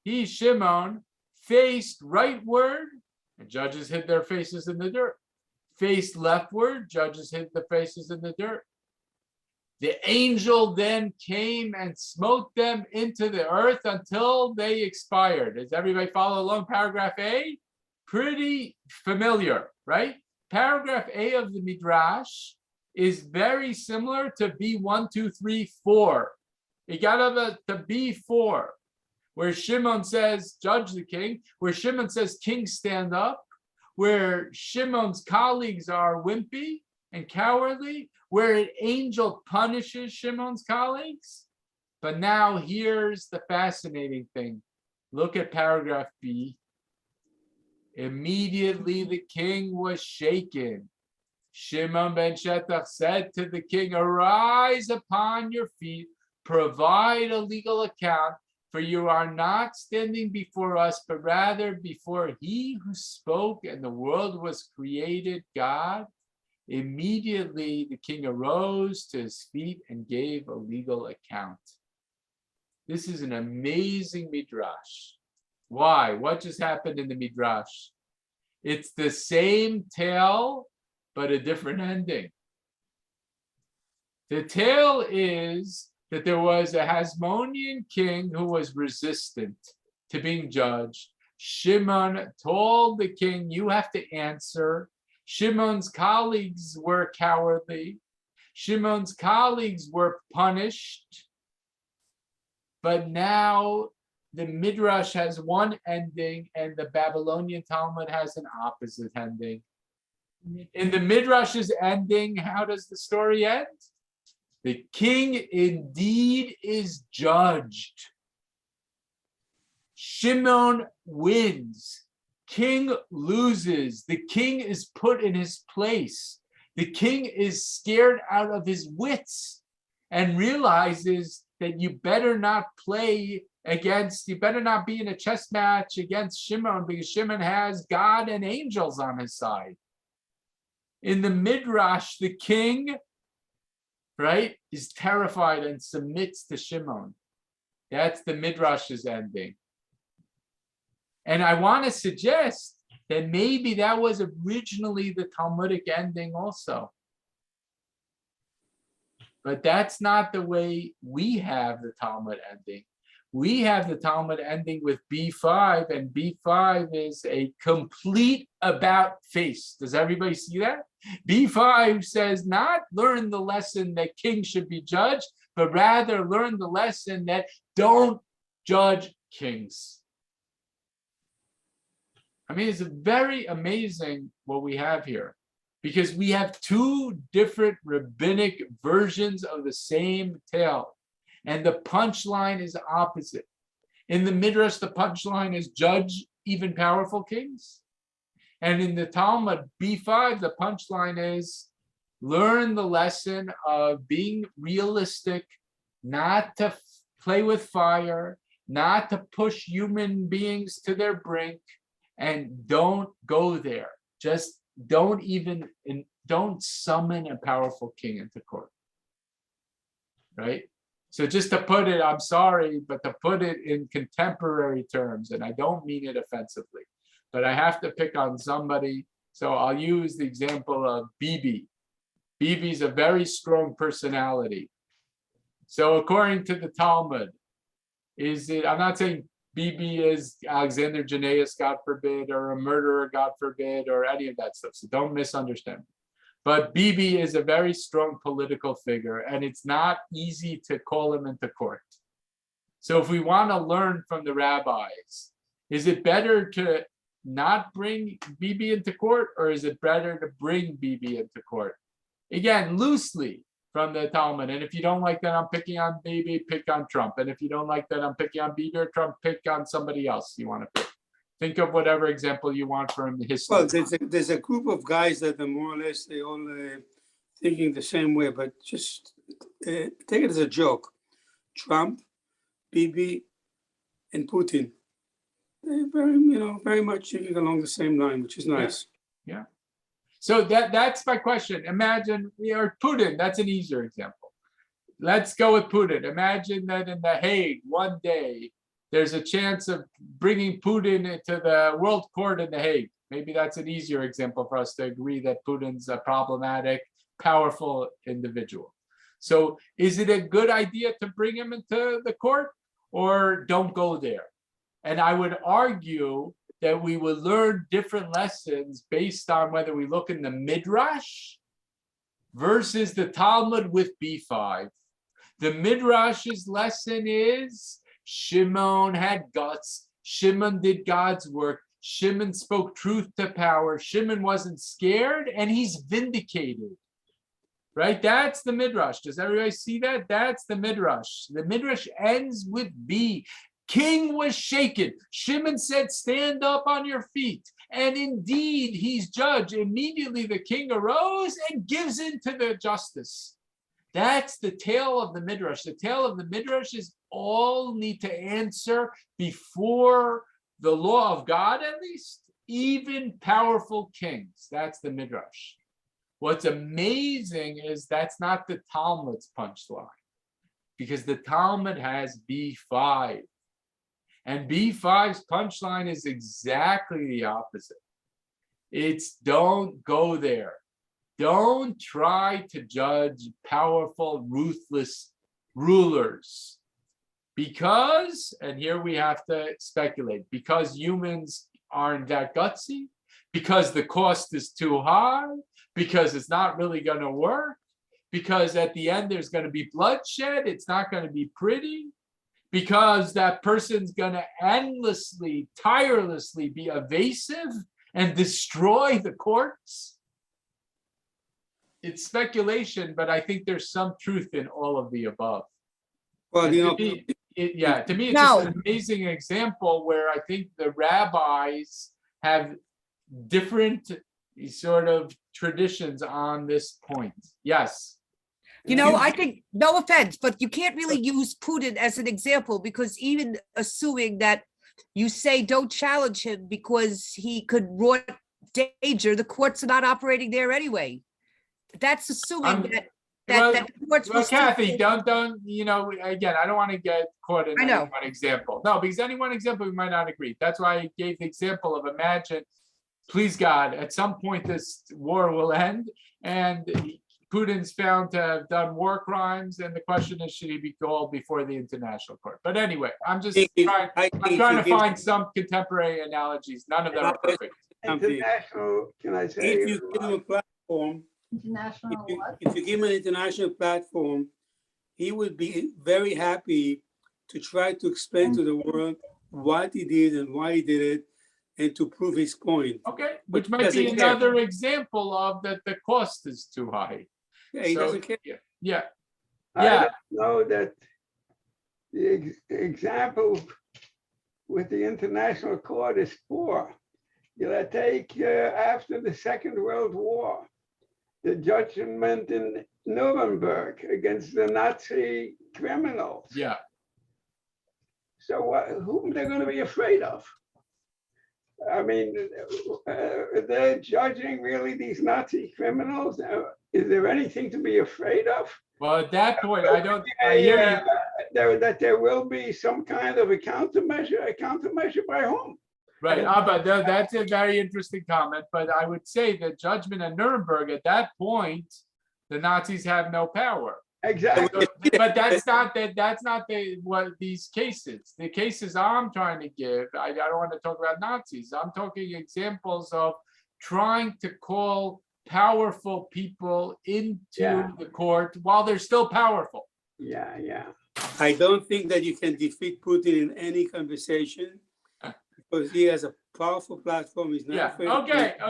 He, Shimon, faced rightward, and judges hid their faces in the dirt. Faced leftward, judges hid the faces in the dirt. The angel then came and smote them into the earth until they expired. Does everybody follow along? Paragraph A? Pretty familiar, right? Paragraph A of the Midrash is very similar to B1, 2, 3, 4. It got up to B4, where Shimon says, judge the king, where Shimon says, king, stand up, where Shimon's colleagues are wimpy and cowardly, where an angel punishes Shimon's colleagues. But now here's the fascinating thing. Look at paragraph B. Immediately the king was shaken. Shimon ben Shetach said to the king, arise upon your feet, provide a legal account, for you are not standing before us, but rather before he who spoke and the world was created, God. Immediately the king arose to his feet and gave a legal account. This is an amazing midrash. Why? What just happened in the midrash? It's the same tale, but a different ending. The tale is that there was a Hasmonean king who was resistant to being judged. Shimon told the king, you have to answer. Shimon's colleagues were cowardly. Shimon's colleagues were punished. But now the Midrash has one ending and the Babylonian Talmud has an opposite ending. In the Midrash's ending, how does the story end? The king indeed is judged. Shimon wins. King loses. The king is put in his place. The king is scared out of his wits and realizes that you better not be in a chess match against Shimon, because Shimon has God and angels on his side. In the Midrash, the king, right, is terrified and submits to Shimon. That's the Midrash's ending. And I want to suggest that maybe that was originally the Talmudic ending also. But that's not the way we have the Talmud ending. We have the Talmud ending with B5, and B5 is a complete about face. Does everybody see that? B5 says not learn the lesson that kings should be judged, but rather learn the lesson that don't judge kings. I mean, it's very amazing what we have here, because we have two different rabbinic versions of the same tale, and the punchline is opposite. In the Midrash, the punchline is judge even powerful kings. And in the Talmud, B5, the punchline is learn the lesson of being realistic, not to play with fire, not to push human beings to their brink, and don't go there. Just don't summon a powerful king into court, right? So just to put it, I'm sorry, but to put it in contemporary terms, and I don't mean it offensively, but I have to pick on somebody. So I'll use the example of Bibi. Bibi's a very strong personality. So according to the Talmud, I'm not saying Bibi is Alexander Jannaeus, God forbid, or a murderer, God forbid, or any of that stuff. So don't misunderstand. But Bibi is a very strong political figure, and it's not easy to call him into court. So if we want to learn from the rabbis, is it better to not bring Bibi into court, or is it better to bring Bibi into court? Again, loosely from the Talmud. And if you don't like that I'm picking on Bibi, pick on Trump. And if you don't like that I'm picking on Bibi or Trump, pick on somebody else you want to pick. Think of whatever example you want from history. Well, there's a group of guys that are more or less, they all thinking the same way, but just take it as a joke. Trump, Bibi, and Putin. They're very much thinking along the same line, which is nice. Yeah. So that's my question. Imagine, Putin, that's an easier example. Let's go with Putin. Imagine that in The Hague, one day, there's a chance of bringing Putin into the World Court in The Hague. Maybe that's an easier example for us to agree that Putin's a problematic, powerful individual. So is it a good idea to bring him into the court, or don't go there? And I would argue that we would learn different lessons based on whether we look in the Midrash versus the Talmud with B5. The Midrash's lesson is Shimon had guts. Shimon did God's work. Shimon spoke truth to power. Shimon wasn't scared, and he's vindicated. Right? That's the Midrash. Does everybody see that? That's the Midrash. The Midrash ends with B. King was shaken. Shimon said, stand up on your feet. And indeed, he's judged. Immediately the king arose and gives in to the justice. That's the tale of the Midrash. The tale of the Midrash is all need to answer before the law of God, at least, even powerful kings. That's the Midrash. What's amazing is that's not the Talmud's punchline, because the Talmud has B5. And B5's punchline is exactly the opposite. It's don't go there. Don't try to judge powerful, ruthless rulers. Because, and here we have to speculate, because humans aren't that gutsy, because the cost is too high, because it's not really going to work, because at the end there's going to be bloodshed, it's not going to be pretty, because that person's going to endlessly, tirelessly be evasive and destroy the courts. It's speculation, but I think there's some truth in all of the above. Well, to me, it's just an amazing example where I think the rabbis have different sort of traditions on this point. Yes. I think, no offense, but you can't really use Putin as an example, because even assuming that you say don't challenge him because he could wrought danger, the courts are not operating there anyway. That's assuming that the courts will Kathy, don't, again, I don't want to get caught in any one example. No, because any one example we might not agree. That's why I gave the example of imagine, please God, at some point this war will end and Putin's found to have done war crimes, and the question is, should he be called before the international court? But anyway, I'm trying to find some contemporary analogies. None of them are perfect. International, can I say? If you give him a platform, International what? if you give him an international platform, he would be very happy to try to explain to the world what he did and why he did it, and to prove his point. Okay, which might Doesn't be care. another example of that the cost is too high. Yeah, he So, doesn't care. Yeah, I yeah, don't know that the example with the international court is poor. You know, take after the Second World War, the judgment in Nuremberg against the Nazi criminals. yeah. So whom they're going to be afraid of? I mean, they're judging really these Nazi criminals. Is there anything to be afraid of? Well, at that point, I hear you. That there will be some kind of a countermeasure by whom? Right, but that's a very interesting comment, but I would say the judgment at Nuremberg, at that point, the Nazis have no power. Exactly. But that's not what these cases, the cases I'm trying to give, I don't want to talk about Nazis. I'm talking examples of trying to call powerful people into the court while they're still powerful. Yeah. I don't think that you can defeat Putin in any conversation because he has a powerful platform. He's not Yeah, afraid of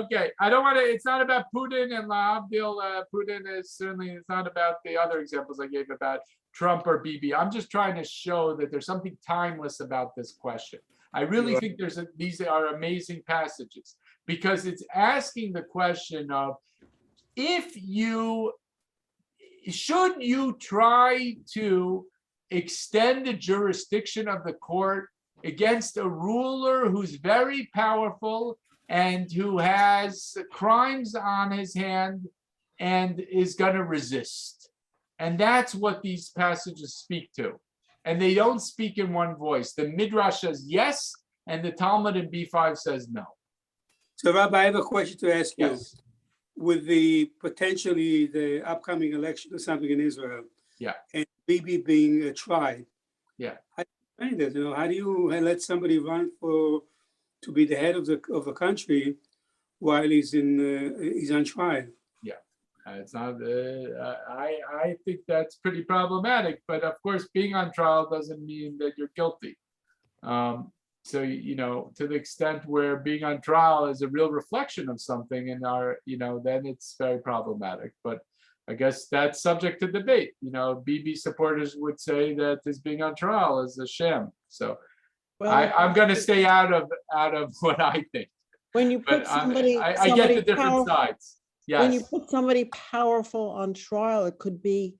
okay. I don't want to, it's not about Putin and Laavdil. Putin is certainly, it's not about the other examples I gave about Trump or Bibi. I'm just trying to show that there's something timeless about this question. I really Right. think these are amazing passages because it's asking the question of should you try to extend the jurisdiction of the court against a ruler who's very powerful and who has crimes on his hand and is going to resist. And that's what these passages speak to. And they don't speak in one voice. The Midrash says yes, and the Talmud in B5 says no. So, Rabbi, I have a question to ask you. Yes. With the potentially the upcoming election or something in Israel, and Bibi being tried, how do you explain that? You know, how do you let somebody run to be the head of the country while he's on trial? It's not. I think that's pretty problematic. But of course, being on trial doesn't mean that you're guilty. So to the extent where being on trial is a real reflection of something in our, then it's very problematic. But I guess that's subject to debate. Bibi supporters would say that his being on trial is a sham. So I'm going to stay out of what I think. When you put But somebody, I get the different sides. Yes. When you put somebody powerful on trial, it could be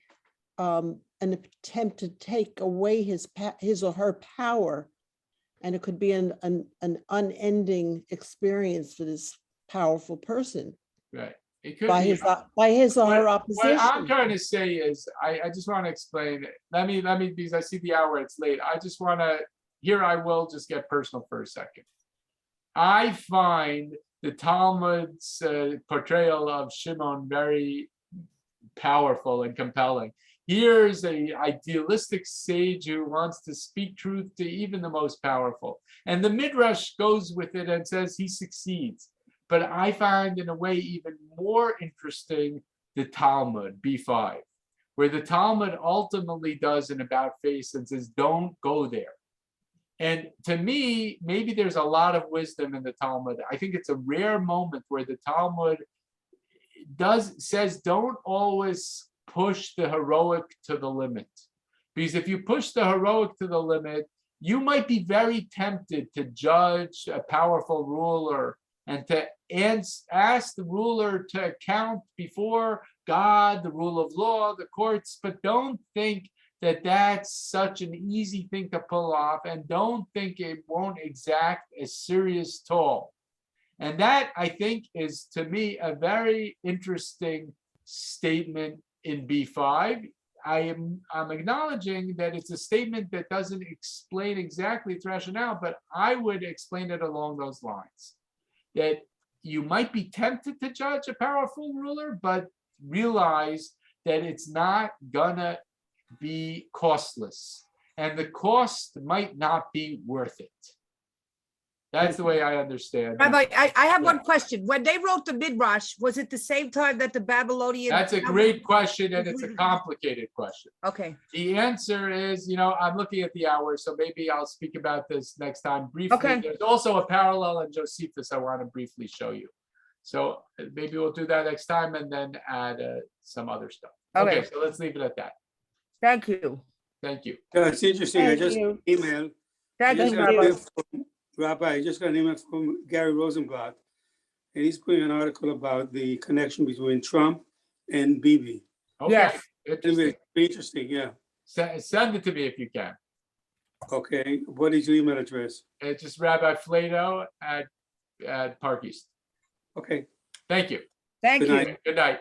an attempt to take away his or her power, and it could be an unending experience for this powerful person. Right. It could by be. his or her opposition. What I'm trying to say is, I just want to explain it. Let me, because I see the hour, it's late. I just want to, I will just get personal for a second. I find the Talmud's portrayal of Shimon very powerful and compelling. Here's an idealistic sage who wants to speak truth to even the most powerful. And the Midrash goes with it and says he succeeds. But I find in a way even more interesting the Talmud, B5, where the Talmud ultimately does an about face and says, don't go there. And to me, maybe there's a lot of wisdom in the Talmud. I think it's a rare moment where the Talmud says, don't always push the heroic to the limit. Because if you push the heroic to the limit, you might be very tempted to judge a powerful ruler and to ask the ruler to account before God, the rule of law, the courts, but don't think that that's such an easy thing to pull off, and don't think it won't exact a serious toll. And that, I think, is, to me, a very interesting statement in B5. I'm acknowledging that it's a statement that doesn't explain exactly its rationale, but I would explain it along those lines. That you might be tempted to judge a powerful ruler, but realize that it's not gonna be costless, and the cost might not be worth it. That's the way I understand it. Rabbi, I have one question. When they wrote the Midrash, was it the same time that the Babylonian? That's a great question, and it's a complicated question. Okay, The answer is, I'm looking at the hour, so maybe I'll speak about this next time briefly. Okay. There's also a parallel in Josephus I want to briefly show you. So maybe we'll do that next time and then add some other stuff. Okay, Okay. so let's leave it at that. thank you. Thank you. It's interesting. I Thank just you. emailed. Thank I you, just got an Rabbi. email from- Rabbi, I just got an email from Gary Rosenblatt, and he's putting an article about the connection between Trump and Bibi. Okay, Yes. interesting. Interesting, yeah. Send it to me if you can. Okay, what is your email address? It's just Rabbi Flatto at Park East. Okay. Thank you. Thank Good you. night. Good night.